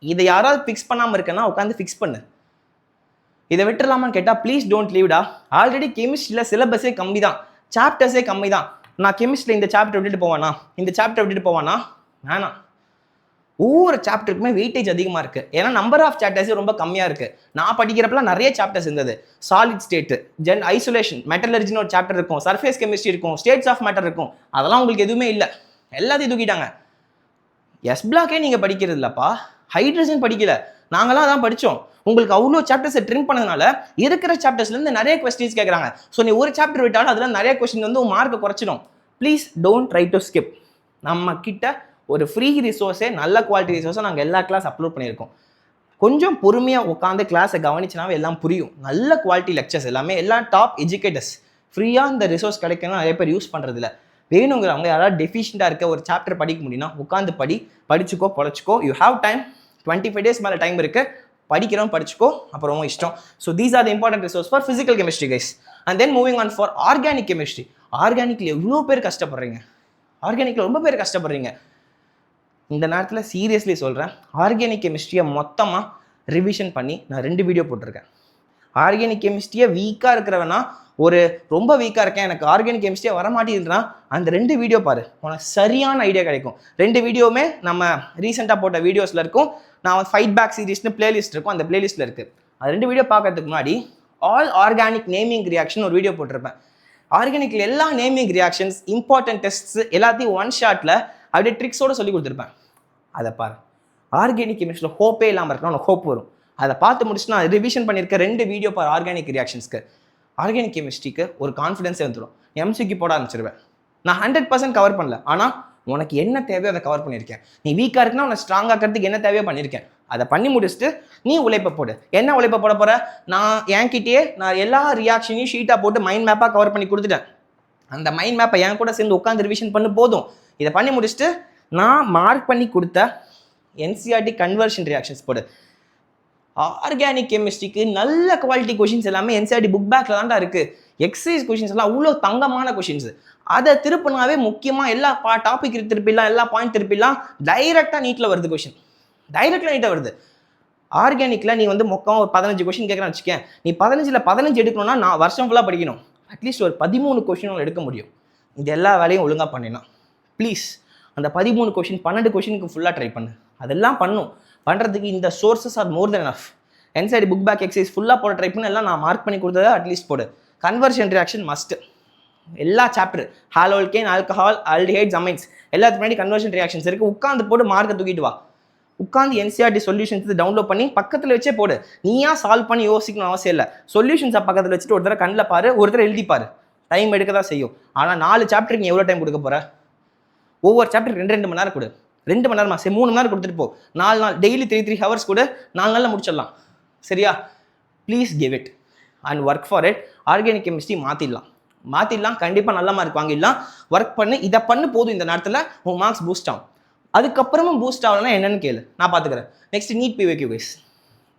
இதை யாராவது ஃபிக்ஸ் பண்ணாமல் இருக்கேன்னா உட்காந்து ஃபிக்ஸ் பண்ணு. இதை விட்டுலாமான்னு கேட்டால் ப்ளீஸ் டோன்ட் லீவ்டா. ஆல்ரெடி கெமிஸ்ட்ரியில் சிலபஸே கம்மி தான், சாப்டர்ஸே கம்மி தான். நான் கெமிஸ்ட்ரியில் இந்த சாப்டர் விட்டுட்டு போவானா, இந்த சாப்டர் விட்டுட்டு போவானா? வேணாம். ஒவ்வொரு சாப்டருக்குமே வெயிட்டேஜ் அதிகமாக இருக்குது. ஏன்னா நம்பர் ஆஃப் சாப்டர்ஸே ரொம்ப கம்மியாக இருக்குது. நான் படிக்கிறப்பலாம் நிறைய சாப்டர்ஸ் இருந்தது. சாலிட் ஸ்டேட்டு, ஐசோலேஷன், மெட்டலர்ஜின்னு ஒரு சாப்டர் இருக்கும், சர்ஃபேஸ் கெமிஸ்ட்ரி இருக்கும், ஸ்டேட்ஸ் ஆஃப் மேட்டர் இருக்கும். அதெல்லாம் உங்களுக்கு எதுவுமே இல்லை, எல்லாத்தையும் தூக்கிட்டாங்க. எஸ் பிளாக்கே நீங்கள் படிக்கிறது இல்லைப்பா, ஹைட்ரஜன் படிக்கல, நாங்களாம் தான் படித்தோம். உங்களுக்கு அவ்வளோ சாப்டர்ஸை ட்ரிங்க் பண்ணதுனால இருக்கிற சாப்டர்ஸ்லேருந்து நிறைய கொஸ்டின்ஸ் கேட்குறாங்க. ஸோ நீ ஒரு சாப்டர் விட்டாலும் அதில் நிறைய கொஸ்டின் உன் மார்க்கை குறைச்சிடும். Please don't try to skip. நம்ம கிட்ட ஒரு ஃப்ரீ ரிசோர்ஸே, நல்ல குவாலிட்டி ரிசோர்ஸை நாங்கள் எல்லா கிளாஸ் அப்லோட் பண்ணியிருக்கோம். கொஞ்சம் பொறுமையாக உட்காந்து கிளாஸை கவனிச்சினாவே எல்லாம் புரியும். நல்ல குவாலிட்டி லெக்சர்ஸ் எல்லாமே, எல்லாம் டாப் எஜுகேட்டர்ஸ். ஃப்ரீயாக இந்த ரிசோர்ஸ் கிடைக்கணும், நிறைய பேர் யூஸ் பண்ணுறதில்ல. வேணுங்கிறவங்க யாராவது டெஃபிஷியண்டாக இருக்க ஒரு சாப்டர் படிக்க முடியும்னா உட்காந்து படிச்சுக்கோ, பொழைச்சிக்கோ. யூ ஹாவ் டைம், 25 days மேலே டைம் இருக்குது. படிக்கிறோம், படிச்சுக்கோ, அப்புறம் இஷ்டம். So these are the important resource for physical chemistry guys. And then moving on for organic chemistry. ஆர்கானிக்கில் எவ்வளோ பேர் கஷ்டப்படுறீங்க, ஆர்கானிக்கில் ரொம்ப பேர் கஷ்டப்படுறீங்க. இந்த நேரத்தில் சீரியஸ்லி சொல்கிறேன், ஆர்கானிக் கெமிஸ்ட்ரியை மொத்தமாக ரிவிஷன் பண்ணி நான் 2 வீடியோ போட்டிருக்கேன். ஆர்கானிக் கெமிஸ்ட்ரியை வீக்காக இருக்கிறவனா, ஒரு ரொம்ப வீக்காக இருக்கேன், எனக்கு ஆர்கானிக் கெமிஸ்ட்ரியை வரமாட்டேங்குதுன்னா அந்த 2 வீடியோ பாரு, உனக்கு சரியான ஐடியா கிடைக்கும். 2 வீடியோவுமே நம்ம ரீசெண்டாக போட்ட வீடியோஸில் இருக்கும். நான் ஃபைட் பேக் சீரீஸ்னு பிளேலிஸ்ட் இருக்கும், அந்த பிளேலிஸ்ட்டில் இருக்குது. அது 2 வீடியோ பார்க்கறதுக்கு முன்னாடி ஆல் ஆர்கானிக் நேமிங் ரியாக்ஷன் ஒரு வீடியோ போட்டிருப்பேன். ஆர்கானிக்கில் எல்லா நேமிங் ரியாக்ஷன்ஸ், இம்பார்ட்டன்ட் டெஸ்ட்ஸ் எல்லாத்தையும் ஒன் ஷாட்டில் அப்படியே ட்ரிக்ஸோடு சொல்லி கொடுத்துருப்பேன். அதை பாரு. ஆர்கானிக் கெமிஸ்ட்ரியில் ஹோப்பே இல்லாமல் இருக்கணும், உனக்கு ஹோப் வரும். அதை பார்த்து முடிச்சு நான் ரிவிஷன் பண்ணியிருக்க 2 வீடியோ பாரு ஆர்கானிக் ரியாக்ஷன்ஸ்க்கு. ஆர்கானிக் கெமிஸ்ட்ரிக்கு ஒரு கான்ஃபிடன்ஸே வந்துடும். MCQ போட ஆரம்பிச்சிருவேன். நான் 100% கவர் பண்ணல, ஆனால் உனக்கு என்ன தேவையோ அதை கவர் பண்ணியிருக்கேன். நீ வீக்காக இருக்குன்னா உன்னை ஸ்ட்ராங் ஆக்கிறதுக்கு என்ன தேவையோ பண்ணியிருக்கேன். அதை பண்ணி முடிச்சுட்டு நீ உழைப்ப போடு. என்ன உழைப்ப போட போகிற? நான் என்கிட்டயே நான் எல்லா ரியாக்ஷனையும் ஷீட்டாக போட்டு மைண்ட் மேப்பாக கவர் பண்ணி கொடுத்துட்டேன். அந்த மைண்ட் மேப்பை என் கூட சேர்ந்து உட்காந்து ரிவிஷன் பண்ணு, போதும். இதை பண்ணி முடிச்சுட்டு நான் மார்க் பண்ணி கொடுத்த NCERT கன்வர்ஷன் ரியாக்ஷன்ஸ் போடு. ஆர்கானிக் கெமிஸ்ட்ரிக்கு நல்ல குவாலிட்டி கொஷின்ஸ் எல்லாமே NCERT புக் பேக்கில் தான்டா இருக்குது. எக்ஸசைஸ் கொஷின்ஸ் எல்லாம் அவ்வளோ தங்கமான கொஷின்ஸ். அதை திருப்பினாவே முக்கியமாக எல்லா டாபிக் திருப்பிடலாம், எல்லா பாயிண்ட் திருப்பிடலாம். டைரெக்டாக நீட்டில் வருது கொஷின், டைரெக்டாக நீட்டாக வருது. ஆர்கானிக்கில் நீ மொக்கம் ஒரு 15 கொஷின் கேட்குறான்னு வச்சுக்கேன். நீ 15ல் 15 எடுக்கணும்னா நான் வருஷம் ஃபுல்லாக படிக்கணும். அட்லீஸ்ட் ஒரு 13 கொஷின் எடுக்க முடியும். இது எல்லா வேலையும் ஒழுங்காக பண்ணினா ப்ளீஸ் அந்த 13 கொஷின் 12 கொஷினுக்கு ஃபுல்லாக ட்ரை பண்ணு. அதெல்லாம் பண்ணுறதுக்கு இந்த sources are more than enough. NCERT book back exercise ஃபுல்லாக போட ட்ரை பண்ணு. எல்லாம் நான் மார்க் பண்ணி கொடுத்ததை அட்லீஸ்ட் போடு. Conversion reaction must. எல்லா சாப்டர் ஹாலோல்கேன், ஆல்கஹால், ஆல்டிஹைட்ஸ், அமைன்ஸ் எல்லாத்துக்கு முன்னாடி கன்வர்ஷன் ரியாக்ஷன்ஸ் இருக்குது. உட்காந்து போட்டு மார்க்கை தூக்கிட்டு வா. உட்காந்து என்சிஆர்டி சொல்யூஷன்ஸ் டவுன்லோட் பண்ணி பக்கத்தில் வச்சே போடு. நீயா சால்வ் பண்ணி யோசிக்கணும் அவசியம் இல்லை. சொல்யூஷன்ஸை பக்கத்தில் வச்சுட்டு ஒரு தடவை கண்ணில் பாரு, ஒரு தடவை எழுதிப்பாரு. டைம் எடுக்க தான் செய்யும். ஆனால் 4 சாப்டருக்கு நீ எவ்வளோ டைம் கொடுக்க போகிற? ஒவ்வொரு சாப்டருக்கு 2 மணி நேரம் கொடு. 2 மணி நேரமா? சரி 3 மணி நேரம் கொடுத்துட்டு போ. 4 நாள் டெய்லி 3 ஹவர்ஸ் கூட 4 நாளில் முடிச்சிடலாம். சரியா? Please give it and work for it. Organic chemistry மாற்றிடலாம். கண்டிப்பாக நல்ல மார்க் வாங்கிடலாம். ஒர்க் பண்ணு, இதை பண்ணு போதும். இந்த நேரத்தில் உன் மார்க்ஸ் பூஸ்ட் ஆகும். அதுக்கப்புறமும் பூஸ்ட் ஆகலைன்னா என்னன்னு கேளு, நான் பார்த்துக்கிறேன். Next NEET PYQ wise.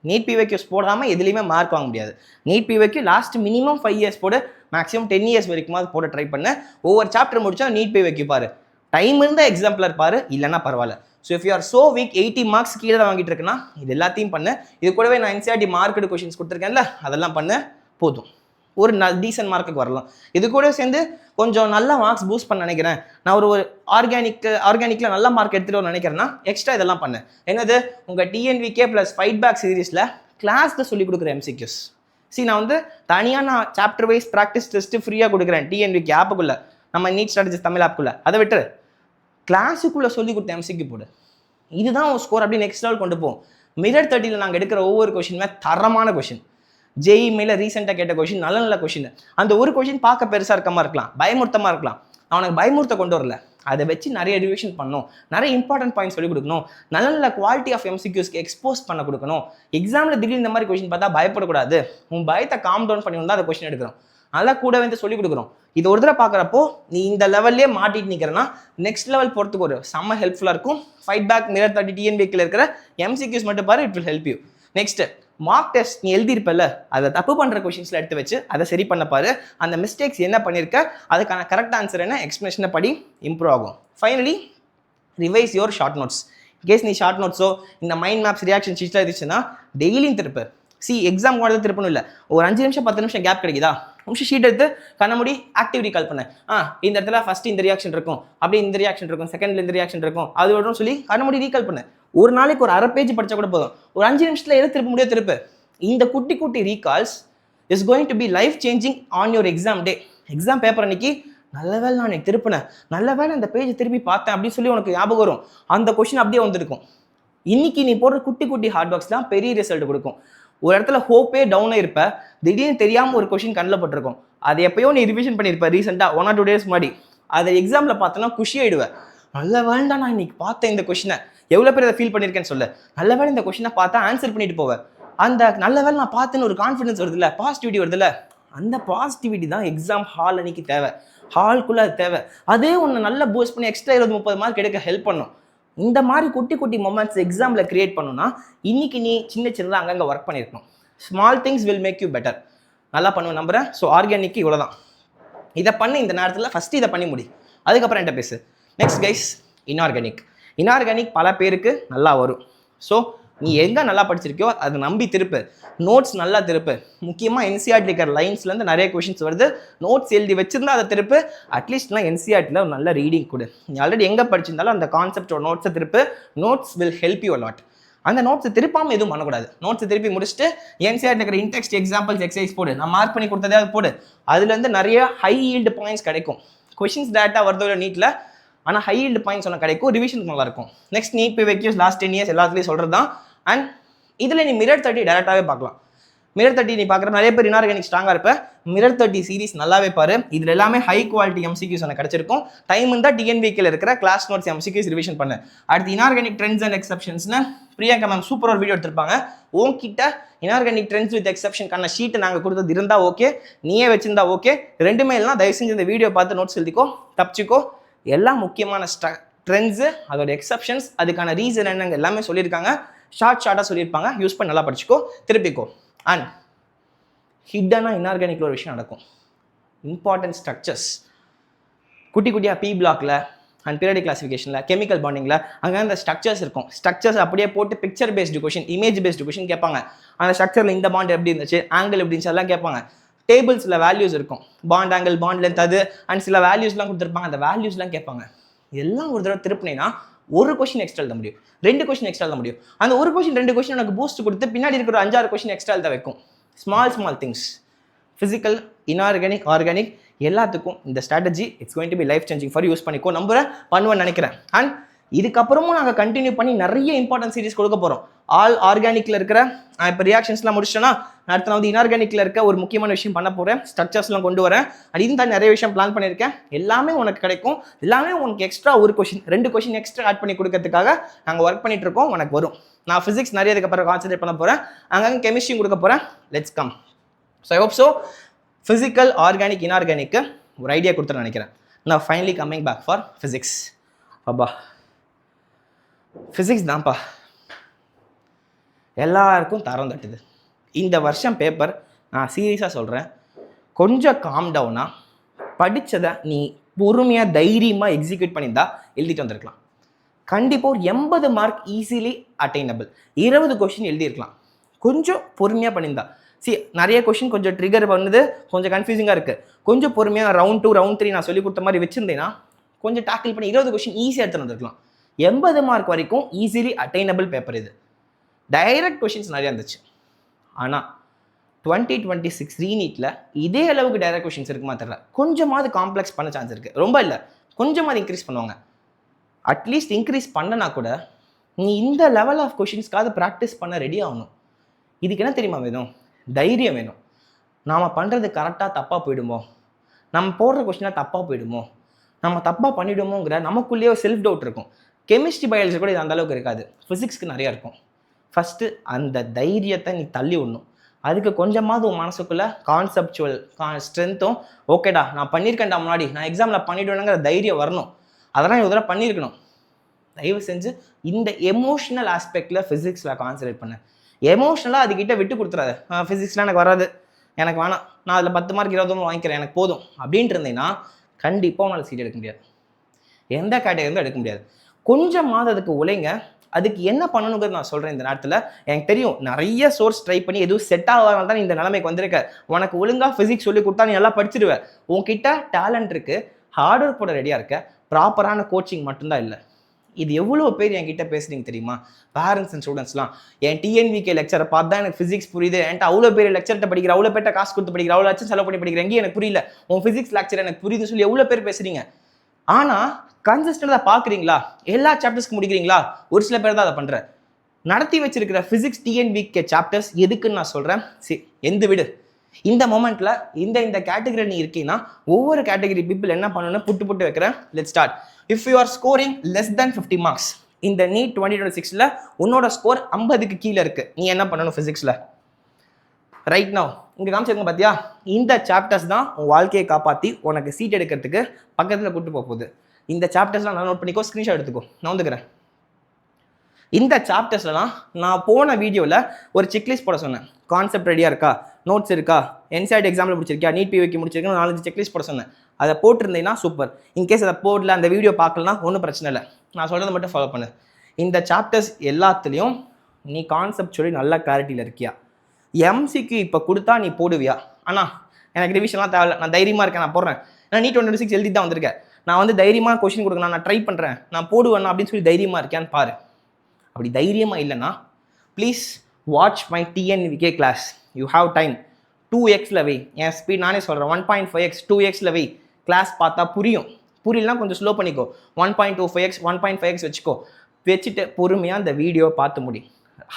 NEET PYQs போடாமல் எதுலேயுமே மார்க் வாங்க முடியாது. NEET PYQ last minimum 5 years போடு, மேக்ஸிமம் 10 இயர்ஸ் வரைக்கும் போட ட்ரை பண்ண. ஒவ்வொரு சாப்டர் முடிச்சா நீட் பிவைக்யூ பாரு. டைம் இருந்தால் எக்ஸாம்பிளர் பாரு, இல்லைன்னா பரவாயில்ல. So if you are so weak 80 marks கீழே தான் வாங்கிட்டு இருக்குன்னா இது எல்லாத்தையும் பண்ணு. இது கூடவே நான் என்சிஆர்டி மார்க்கெட் கொஷின்ஸ் கொடுத்துருக்கேன்ல, அதெல்லாம் பண்ண போதும். ஒரு டீசன்ட் மார்க்குக்கு வரலாம். இது கூட சேர்ந்து கொஞ்சம் நல்ல மார்க்ஸ் பூஸ்ட் பண்ண நினைக்கிறேன், நான் ஒரு ஆர்கானிக்கில் நல்ல மார்க் எடுத்துகிட்டு நினைக்கிறேன்னா எக்ஸ்ட்ரா இதெல்லாம் பண்ணேன். என்னது, உங்கள் டிஎன்விகே ப்ளஸ் ஃபைட் பேக் சீரீஸில் கிளாஸில் சொல்லிக் கொடுக்குற எம்சிக்யூஸ். நான் தனியாக நான் சாப்டர் வைஸ் ப்ராக்டிஸ் டெஸ்ட்டு ஃப்ரீயாக கொடுக்குறேன் டிஎன்விகே ஆப்புக்குள்ளே, நம்ம நீட் ஸ்ட்ராட்டஜிஸ் தமிழ் ஆப்புக்குள்ளே. அதை விட்டு கிளாஸுக்குள்ளே சொல்லி கொடுத்த எம்சிக்யூ போடு. இதுதான் உன் ஸ்கோர் அப்படி நெக்ஸ்ட் லெவல் கொண்டு போகும். மிரர் 30ல் நாங்கள் எடுக்கிற ஒவ்வொரு கொஷினுமே தரமான கொஷின். ஜேஇ மேல ரீசெண்டாக கேட்ட கொஷின் நல்ல கொஷின். அந்த ஒரு கொஷின் பார்க்க பெருசாக இருக்கமா இருக்கலாம், பயமுறுத்தமாக இருக்கலாம். அவனுக்கு பயமுறுத்த கொண்டு வரல, அதை வச்சு நிறைய ரிவிஷன் பண்ணணும், நிறைய இம்பார்ட்டன்ட் பாயிண்ட் சொல்லி கொடுக்கணும், நல்ல குவாலிட்டி ஆஃப் எம்சிக்யூஸ்க்கு எக்ஸ்போஸ் பண்ண கொடுக்கணும். எக்ஸாமில் திடீர்னு இந்த மாதிரி கொஷின் பார்த்தா பயப்படக்கூடாது. உன் பயத்தை காம் டவுன் பண்ணி தான் அந்த கொஷின் எடுக்கிறோம். நல்லா கூட வந்து சொல்லிக் கொடுக்குறோம். இது ஒரு தடவை பார்க்குறப்போ நீ இந்த லெவல்லே மாட்டிட்டு நிற்கிறனா நெக்ஸ்ட் லெவல் போகிறதுக்கு ஒரு செம்ம ஹெல்ப்ஃபுல்லாக இருக்கும். ஃபைட் பேக் மிரர் 30 டிஎன்பிக்கில் இருக்கிற எம்சிக்யூஸ் மட்டும் பாரு, it will help you. Next mark test நீ எழுதியிருப்பல, அதை தப்பு பண்ணுற கொஷின்ஸில் எடுத்து வச்சு அதை சரி பண்ண பாரு. அந்த மிஸ்டேக்ஸ் என்ன பண்ணியிருக்க, அதுக்கான கரெக்ட் ஆன்சர் என்ன, எக்ஸ்பிளேஷனை படி இம்ப்ரூவ் ஆகும். Finally revise your short notes. In case நீ ஷார்ட் நோட்ஸோ இந்த மைண்ட் மேப்ஸ் ரியாக்ஷன் ஷீட்ஸில் இருந்துச்சுன்னா டெய்லியும் திருப்பு. எக்ஸாம் கூட திருப்பணும் இல்லை, ஒரு 5 நிமிஷம் 10 நிமிஷம் கேப் கிடைக்குதா, நிமிஷம் ஷீட் எடுத்து கண்ணமுடி ஆக்டிவிட்டி கால் பண்ண. இந்த இடத்துல ஃபர்ஸ்ட் இந்த ரியாக்ஷன் இருக்கும், அப்படி இந்த ரியாக்ஷன் இருக்கும், செகண்ட்ல இந்த ரியாக்ஷன் இருக்கும், அது வரும் சொல்லி கண்ணமுடி ரீகால் பண்ணு. ஒரு நாளைக்கு ஒரு 1/2 பேஜ் படிச்சா கூட போதும். ஒரு 5 நிமிஷத்துல எது திருப்ப முடியாது திருப்பு. இந்த குட்டி குட்டி recalls is going to be life changing on your exam day. Exam paper அன்னைக்கு நல்ல வேலை நான் எனக்கு திருப்பினேன், நல்ல வேலை அந்த பேஜ் திருப்பி பார்த்தேன் அப்படின்னு சொல்லி உனக்கு ஞாபகம் வரும். அந்த கொஸ்டின் அப்படியே வந்துருக்கும். இன்னைக்கு நீ போடுற குட்டி குட்டி ஹார்ட் ஒர்க்ஸ் தான் பெரிய ரிசல்ட் கொடுக்கும். ஒரு இடத்துல ஹோப்பே டவுனாக இருப்ப, திடீர்னு தெரியாமல் ஒரு கொஷின் கண்ணில் பட்டிருக்கும். அது எப்பயோ நீ ரிவிஷன் பண்ணியிருப்ப ரீசெண்டாக 1 or 2 days முன்னாடி. அதை எக்ஸாமில் பார்த்தோன்னா குஷி ஆயிடுவேன். நல்ல வேலைடா நான் இன்னைக்கு பார்த்தேன் இந்த கொஷினை, எவ்வளோ பேர் அதை ஃபீல் பண்ணியிருக்கேன்னு சொல்ல. நல்ல வேலை இந்த கொஷினை பார்த்தா ஆன்சர் பண்ணிட்டு போவேன். அந்த நல்ல வேலை நான் பார்த்தேன்னு ஒரு கான்ஃபிடன்ஸ் வருதுல்ல, பாசிட்டிவிட்டி வருதுல்ல, அந்த பாசிட்டிவிட்டி தான் எக்ஸாம் ஹால் அன்னைக்கு தேவை. ஹால்குள்ளே அது தேவை. அதே ஒன்று நல்லா பூஸ்ட் பண்ணி எக்ஸ்ட்ரா 20-30 மார்க் எடுக்க ஹெல்ப் பண்ணும். இந்த மாதிரி குட்டி குட்டி மொமெண்ட்ஸ் எக்ஸாமில் கிரியேட் பண்ணணும்னா இன்னைக்கு நீ சின்னதாக அங்கங்கே ஒர்க் பண்ணியிருக்கணும். Small things will make you better. நல்லா பண்ணுவேன் நம்புறேன். ஸோ ஆர்கானிக்கு இவ்வளோ தான். இதை பண்ணி இந்த நேரத்தில் ஃபஸ்ட்டு இதை பண்ணி முடி, அதுக்கப்புறம் என்கிட்ட பேசு. நெக்ஸ்ட் கைஸ், இன்ஆர்கானிக் பல பேருக்கு நல்லா வரும். ஸோ நீ எங்கே நல்லா படிச்சிருக்கியோ அதை நம்பி திருப்பு. நோட்ஸ் நல்லா திருப்பு. முக்கியமாக என்சிஆர்டி இருக்கிற லைன்ஸ்லேருந்து நிறைய கொஷின்ஸ் வருது. நோட்ஸ் எழுதி வச்சிருந்தா அதை திருப்பு. அட்லீஸ்ட்லாம் என்சிஆர்டியில் ஒரு நல்ல ரீடிங் கொடு. நீ ஆல்ரெடி எங்கே படிச்சிருந்தாலும் அந்த கான்செப்டோட நோட்ஸை திருப்பு. Notes will help you allot. அந்த நோட்ஸை திருப்பாமல் எதுவும் பண்ணக்கூடாது. நோட்ஸை திருப்பி முடிச்சுட்டு என்சிஆர்டி இருக்கிற இன்டெக்ஸ்ட் எக்ஸாம்பிள்ஸ் எக்ஸசைஸ் போடு. நான் மார்க் பண்ணி கொடுத்ததே அது போடு. அதுலேருந்து நிறைய ஹை ஈல்டு பாயிண்ட்ஸ் கிடைக்கும். கொஷின்ஸ் டேரெக்டாக வருதோ இல்லை நீட்டில், ஆனால் ஹை ஈல்டு பாயிண்ட்ஸ் ஒன்று கிடைக்கும். ரிவிஷனுக்கு நல்லாயிருக்கும். Next NEET PYQs last 10 years எல்லாத்துலேயும் சொல்கிறது தான். அண்ட் இதில் நீ மிரர் 30 டேரெக்டாகவே பார்க்கலாம். மிரர் 30 நீ பார்க்குற நிறைய பேர் இன்ஆர்கானிக் ஸ்ட்ராங்காக இருப்ப. மிரர் 30 சீரிஸ் நல்லாவே பாரு. இதில் எல்லாமே ஹை குவாலிட்டி எம்சிக்யூஸ் எனக்கு கிடைச்சிருக்கும். டைம் இருந்தால் டிஎன்விக்கில் இருக்கிற கிளாஸ் நோட்ஸ் எம்சிக்யூஸ் ரிவிஷன் பண்ணு. அடுத்து இன்ஆர்கானிக் ட்ரெண்ட்ஸ் அண்ட் எக்ஸப்ஷன்ஸ்னு பிரியங்கா மேம் சூப்பர் ஒரு வீடியோ எடுத்திருப்பாங்க. உன்கிட்ட இன்ஆர்கானிக் ட்ரெண்ட்ஸ் வித் எக்ஸப்ஷனுக்கான ஷீட்டை நாங்கள் கொடுத்தது இருந்தால் ஓகே, நீயே வச்சிருந்தா ஓகே. ரெண்டுமே இல்லைனா தயவு செஞ்சு இந்த வீடியோ பார்த்து நோட்ஸ் எழுதிக்கோ, தப்பிச்சிக்கோ. எல்லாம் முக்கியமான ட்ரெண்ட்ஸு, அதோட எக்ஸப்ஷன்ஸ், அதுக்கான ரீசன் என்னங்க எல்லாமே சொல்லியிருக்காங்க. ஷார்ட்டாக சொல்லியிருப்பாங்க. யூஸ் பண்ணி நல்லா படிச்சுக்கோ, திருப்பிக்கோ. அண்ட் ஹிட்டனாக இன்ஆர்கானிக்கில் ஒரு விஷயம் நடக்கும். இம்பார்ட்டன்ட் ஸ்ட்ரக்சர்ஸ் குட்டி குட்டியாக பி பிளாக்ல அண்ட் பீரியாடிக் கிளாசிஃபிகேஷனில் கெமிக்கல் பாண்டிங்கில் அங்கே அந்த ஸ்ட்ரக்சர்ஸ் இருக்கும். ஸ்ட்ரக்சர்ஸ் அப்படியே போட்டு picture based question, image based question கேட்பாங்க. அந்த ஸ்ட்ரக்சரில் இந்த பாண்ட் எப்படி இருந்துச்சு, ஆங்கிள் எப்படி இருந்துச்சு எல்லாம் கேட்பாங்க. டேபிள்ஸில் வேல்யூஸ் இருக்கும், பாண்ட் ஆங்கிள், பாண்ட் லென்த், அது அண்ட் சில வேல்யூஸ்லாம் கொடுத்துருப்பாங்க. அந்த வேல்யூஸ்லாம் கேட்பாங்க. எல்லாம் ஒரு தடவை திருப்பினேன்னா ஒரு கொஸ்டின் எக்ஸ்ட்ரா எழுத முடியும், 2 கொஸ்டின் எக்ஸ்ட்ரா எழுத முடியும். அந்த ஒரு கொஸ்டின் 2 கொஸ்டின் எனக்கு பூஸ்ட் கொடுத்து பின்னாடி இருக்கிற 5-6 கொஸ்டின் எக்ஸ்ட்ரா எழுத வைக்கும். Small things. Physical, inorganic, organic எல்லாத்துக்கும் இந்த strategy it's going to be life changing for use பண்ணிக்கோ நம்புறேன், பண்ணுவேன்னு நினைக்கிறேன். அண்ட் இதுக்கப்புறமும் நாங்கள் கண்டினியூ பண்ணி நிறைய இம்பார்ட்டன்ட் சீரிஸ் கொடுக்க போகிறோம். ஆல் ஆர்கானிக்கில் இருக்கிற நான் இப்போ ரியாக்ஷன்ஸ்லாம் முடிச்சிட்டேன்னா அடுத்த நான் வந்து இன்ஆர்கானிக்கில் இருக்க ஒரு முக்கியமான விஷயம் பண்ண போகிறேன், ஸ்ட்ரக்சர்ஸ்லாம் கொண்டு வரேன். அது தான் நிறைய விஷயம் பிளான் பண்ணியிருக்கேன். எல்லாமே உனக்கு கிடைக்கும், எல்லாமே உனக்கு எக்ஸ்ட்ரா ஒரு கொஷின் 2 கொஷின் எக்ஸ்ட்ரா ஆட் பண்ணி கொடுக்கறதுக்காக நாங்கள் ஒர்க் பண்ணிட்டு இருக்கோம். உனக்கு வரும். நான் ஃபிசிக்ஸ் நிறைய இதுக்கப்புறம் கான்சன்ட்ரேட் பண்ண போகிறேன், அங்கங்கே கெமிஸ்ட்ரியும் கொடுக்க போகிறேன். Let's come. So I hope so physical organic இன்ஆர்கானிக்கு ஒரு ஐடியா கொடுத்துட்டு நினைக்கிறேன். நான் finally coming back for physics. அப்பா ஃபிசிக்ஸ் தான்ப்பா எல்லாருக்கும் தரம் தட்டுது. இந்த வருஷம் பேப்பர் நான் சீரியஸாக சொல்கிறேன், கொஞ்சம் காம் டவுனாக படித்ததை நீ பொறுமையாக தைரியமாக எக்ஸிக்யூட் பண்ணியிருந்தா எழுதிட்டு வந்திருக்கலாம். கண்டிப்பாக ஒரு 80 மார்க் ஈஸிலி அட்டைனபிள். 20 கொஷின் எழுதியிருக்கலாம் கொஞ்சம் பொறுமையாக பண்ணியிருந்தா. நிறைய கொஷின் கொஞ்சம் ட்ரிகர் பண்ணுது, கொஞ்சம் கன்ஃபியூசிங்காக இருக்குது. கொஞ்சம் பொறுமையாக ரவுண்ட் 2 ரவுண்ட் 3 நான் சொல்லி கொடுத்த மாதிரி வச்சுருந்தேன்னா கொஞ்சம் டேக்கிள் பண்ணி 20 கொஷின் ஈஸியாக எடுத்துகிட்டு வந்திருக்கலாம். 80 மார்க் வரைக்கும் ஈஸிலி அட்டைனபிள் பேப்பர் இது. டைரக்ட் கொஷின்ஸ் நிறையா இருந்துச்சு. ஆனால் 2026 ரீநீட்டில் இதே அளவுக்கு டைரக்ட் கொஷின்ஸ் இருக்குமா தெரியல. கொஞ்சமாவது காம்ப்ளெக்ஸ் பண்ண சான்ஸ் இருக்குது. ரொம்ப இல்லை, கொஞ்சமாவது இன்க்ரீஸ் பண்ணுவாங்க. அட்லீஸ்ட் இன்க்ரீஸ் பண்ணனா கூட நீ இந்த லெவல் ஆஃப் கொஷின்ஸ்க்காவது ப்ராக்டிஸ் பண்ண ரெடி ஆகணும். இதுக்கு என்ன தெரியுமா வேணும்? தைரியம் வேணும். நாம் பண்ணுறது கரெக்டாக தப்பாக போயிடுமோ, நம்ம போடுற கொஷினாக தப்பாக போயிடுமோ, நம்ம தப்பாக பண்ணிவிடுமோங்கிற நமக்குள்ளேயே ஒரு செல்ஃப் டவுட் இருக்கும். கெமிஸ்ட்ரி பயாலஜி கூட இது அந்தளவுக்கு இருக்காது, ஃபிசிக்ஸ்க்கு நிறையா இருக்கும். ஃபஸ்ட்டு அந்த தைரியத்தை நீ தள்ளி விடணும். அதுக்கு கொஞ்சமாவது உன் மனசுக்குள்ளே கான்செப்சுவல் ஸ்ட்ரென்த்தும், ஓகேடா நான் பண்ணியிருக்கேன்டா முன்னாடி, நான் எக்ஸாமில் பண்ணிவிடுவேனுங்கிற தைரியம் வரணும். அதெல்லாம் ஒரு தடவை பண்ணியிருக்கணும். தயவு செஞ்சு இந்த எமோஷ்னல் ஆஸ்பெக்டில் ஃபிசிக்ஸில் கான்சன்ட்ரேட் பண்ணு. எமோஷ்னலாக அதுக்கிட்ட விட்டு கொடுத்துறாது. ஃபிசிக்ஸ்லாம் எனக்கு வராது, எனக்கு வேணாம், நான் அதில் 10 மார்க் 20 மார்க் வாங்கிக்கிறேன், எனக்கு போதும் அப்படின்ட்டு இருந்தீங்கன்னா கண்டிப்பாக உன்னால் சீட் எடுக்க முடியாது. எந்த கேட்டகரியும் எடுக்க முடியாது. கொஞ்சமாவது அதுக்கு உழைங்க. அதுக்கு என்ன பண்ணணுங்கிறது நான் சொல்கிறேன் இந்த நேரத்தில். எனக்கு தெரியும் நிறைய சோர்ஸ் ட்ரை பண்ணி எதுவும் செட் ஆகாதனால தான் இந்த நிலைமைக்கு வந்திருக்க. உனக்கு ஒழுங்காக ஃபிசிக்ஸ் சொல்லி கொடுத்தா நீ நல்லா படிச்சிடுவேன். உன்கிட்ட டேலண்ட் இருக்குது, ஹார்ட் ஒர்க் போட ரெடியாக இருக்க, ப்ராப்பரான கோச்சிங் மட்டும்தான் இல்லை. இது எவ்வளோ பேர் என்கிட்ட பேசுறீங்க தெரியுமா? பேரண்ட்ஸ் அண்ட் ஸ்டூடெண்ட்ஸ்லாம் என் டிஎன்விகே லெக்சரை பார்த்து தான் எனக்கு ஃபிசிக்ஸ் புரியுது, என்கிட்ட அவ்வளோ பேர் லெக்சர்கிட்ட படிக்கிற, அவ்வளோ பேர்ட்ட காசு கொடுத்து படிக்கிற, அவ்வளோ லட்சம் செலவு பண்ணி படிக்கிற, எங்கேயும் எனக்கு புரியல, உன் ஃபிசிக்ஸ் லெக்சர் எனக்கு புரியுது சொல்லி எவ்வளோ பேர் பேசுறீங்க. ஆனால் கன்சிஸ்டண்டாக பார்க்குறீங்களா? எல்லா சாப்டர்ஸ்க்கு முடிக்கிறீங்களா? ஒரு சில பேர் தான் அதை பண்ணுறேன். நடத்தி வச்சிருக்கிற ஃபிசிக்ஸ் டிஎன்விகே சாப்டர்ஸ் எதுக்குன்னு நான் சொல்கிறேன். எந்த விடு இந்த மொமெண்ட்டில் இந்த கேட்டகரி நீ இருக்கீங்கன்னா ஒவ்வொரு கேட்டகரி பீப்புள் என்ன பண்ணணும்னு புட்டு வைக்கிறேன். Let's start. If you are scoring less than 50 marks இந்த நீட் 2026 உன்னோட ஸ்கோர் 50க்கு கீழே இருக்கு, நீ என்ன பண்ணணும் ஃபிசிக்ஸில்? ரைட் நவ் இங்கே காமிச்சிருங்க பார்த்தியா? இந்த சாப்டர்ஸ் தான் உன் வாழ்க்கையை காப்பாற்றி உனக்கு சீட் எடுக்கிறதுக்கு பக்கத்தில் கூப்பிட்டு போகுது. இந்த சாப்டர்ஸ்லாம் நான் நோட் பண்ணிக்கோ, ஸ்க்ரீன்ஷாட் எடுத்துக்கோ, நான் வந்துக்கிறேன். இந்த சாப்டர்ஸ்லாம் நான் போன வீடியோவில் ஒரு செக்லிஸ்ட் போட சொன்னேன். கான்செப்ட் ரெடியாக இருக்கா, நோட்ஸ் இருக்கா, என்சிஆர்டி எக்ஸாமில் முடிச்சிருக்கியா, நீட் பிவிக்கு முடிச்சிருக்கா, 4-5 செக்லிஸ்ட் போட சொன்னேன். அதை போட்டிருந்தீங்கன்னா சூப்பர். இன்கேஸ் அதை போடல, அந்த வீடியோ பார்க்கலனா ஒன்றும் பிரச்சனை இல்லை, நான் சொல்கிறத மட்டும் ஃபாலோ பண்ணு. இந்த சாப்டர்ஸ் எல்லாத்துலேயும் நீ கான்செப்ட் சொல்லி நல்ல கிளாரிட்டியில் இருக்கியா? எம்சிக்கு இப்போ கொடுத்தா நீ போடுவியா? ஆனால் எனக்கு ரிவிஷன்லாம் தேவை, நான் தைரியமாக இருக்கேன், நான் போடுறேன், நான் நீட் 2026 எழுதி தான் வந்திருக்கேன், நான் வந்து தைரியமாக கொஸ்டின் கொடுக்கணும், நான் ட்ரை பண்ணுறேன், நான் போடுவேன் அப்படின்னு சொல்லி தைரியமாக இருக்கேன்னு பாரு. அப்படி தைரியமாக இல்லைன்னா please watch my TNVK class. You have time. 2x வை, என் ஸ்பீட் நானே சொல்கிறேன், 1.5x 2x வை. கிளாஸ் பார்த்தா புரியும், புரியலனா கொஞ்சம் ஸ்லோ பண்ணிக்கோ, 1.25x 1.5x வச்சுக்கோ. வச்சுட்டு பொறுமையாக அந்த வீடியோ பார்த்து முடி.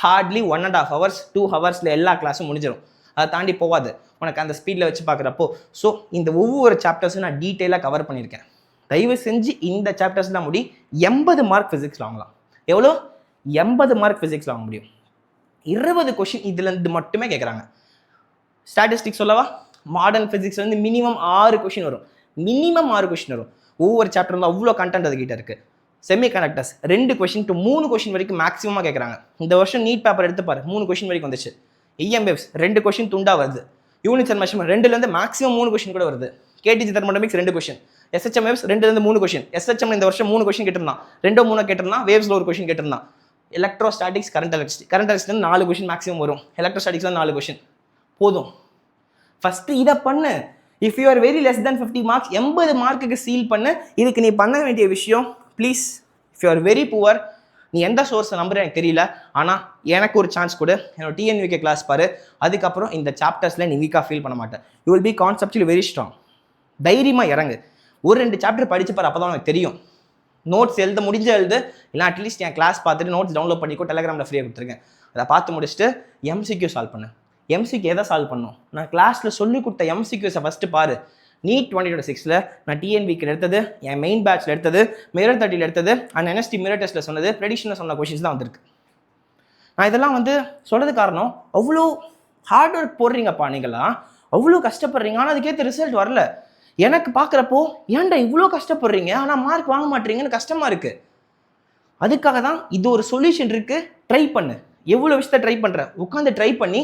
ஹார்ட்லி 1.5 hours 2 hours எல்லா கிளாஸும் முடிஞ்சிடும். அதை தாண்டி போகாது உனக்கு அந்த ஸ்பீடில் வச்சு பார்க்குறப்போ. ஸோ இந்த ஒவ்வொரு சாப்டர்ஸும் நான் டீட்டெயிலாக கவர் பண்ணியிருக்கேன். தயவு செஞ்சு இந்த சாப்டர்ஸ்லாம் முடி. 80 மார்க் ஃபிசிக்ஸ் வாங்கலாம். எவ்வளோ? 80 மார்க் ஃபிசிக்ஸ் வாங்க முடியும். 20 கொஷின் இதுலேருந்து மட்டுமே கேட்குறாங்க. ஸ்டாட்டிஸ்டிக்ஸ் சொல்லவா? மாடர்ன் ஃபிசிக்ஸ்லேருந்து மினிமம் 6 கொஷின் வரும். மினிமம் 6 கொஷின் வரும். ஒவ்வொரு சாப்டர்ல அவ்வளோ கண்டென்ட் அதுக்கிட்ட இருக்குது. Semi conductors 2 question to 3 question வரைக்கும் மேக்ஸிமமாக கேட்குறாங்க. இந்த வருஷம் நீட் பேப்பர் எடுத்து பாரு, 3 கொஷின் வரைக்கும் வந்துச்சு. இஎம் வேவ்ஸ் 2 கொஷின் துண்டா வருது. யூனிட்ஸ் அண்ட் மெஷர்மெண்ட் 2லேருந்து மேக்ஸிமம் 3 கொஷின் கூட வருது. KTG thermodynamics 2 question. SHM waves 2லேருந்து 3 கொஷின். எஸ்ஹெச்எம் இந்த வருஷம் 3 கொஷின் கேட்டிருந்தான், 2-3 கேட்டிருந்தான். வேவ்ஸில் ஒரு கொஷின் கேட்டிருந்தான். Electrostatics current electricity 4 question maximum வரும். எலக்ட்ரோஸ்டாட்டிக்ஸ்லாம் 4 கொஷின் போதும். ஃபஸ்ட்டு இதை பண்ணு. If you are very less then 50 marks 80 மார்க்குக்கு சீல் பண்ணு. இதுக்கு நீ பண்ண வேண்டிய விஷயம், please if you are very poor, நீ எந்த சோர்ஸை நம்புற எனக்கு தெரியல, ஆனால் எனக்கு ஒரு சான்ஸ் கொடு. என்னோட டிஎன்விகே கிளாஸ் பாரு. அதுக்கப்புறம் இந்த சாப்டர்ஸில் நீ வீக்காக ஃபீல் பண்ண மாட்டேன். You will be conceptually very strong. தைரியமாக இறங்கு. ஒரு 2 சாப்டர் படிச்சு பாரு, அப்போ தான் உனக்கு தெரியும். நோட்ஸ் எழுத எழுது, இல்லை அட்லீஸ்ட் என் கிளாஸ் பார்த்துட்டு நோட்ஸ் டவுன்லோட் பண்ணிக்கோ, டெலிகிராமில் ஃப்ரீயாக கொடுத்துருக்கேன். அதை பார்த்து முடிச்சுட்டு எம்சிக்யூ சால்வ் பண்ணு. எம்சிக்யூ எதை சால்வ் பண்ணும்? நான் கிளாஸில் சொல்லி கொடுத்த எம்சிக்யூஸை ஃபஸ்ட்டு பாரு. நீட் 2026 நான் டிஎன்விக்கு எடுத்தது, என் மெயின் பேட்சில் எடுத்தது, மிரர் 30 எடுத்தது, அண்ட் என்எஸ்டி மிரர் டெஸ்ட்டில் சொன்னது, ப்ரெடிஷனில் சொன்ன கொஷின்ஸ் தான் வந்திருக்கு. நான் இதெல்லாம் சொல்கிறது காரணம், அவ்வளோ ஹார்ட் ஒர்க் போடுறீங்கப்பா, நீங்களாம் அவ்வளோ கஷ்டப்படுறீங்க, ஆனால் அதுக்கேற்ற ரிசல்ட் வரல. எனக்கு பார்க்குறப்போ ஏன்டா இவ்வளோ கஷ்டப்படுறீங்க ஆனால் மார்க் வாங்க மாட்டீங்கன்னு கஷ்டமாக இருக்குது. அதுக்காக தான் இது ஒரு சொல்யூஷன் இருக்குது. ட்ரை பண்ணு. எவ்வளோ விஷயத்த ட்ரை பண்ணுற, உட்காந்து ட்ரை பண்ணி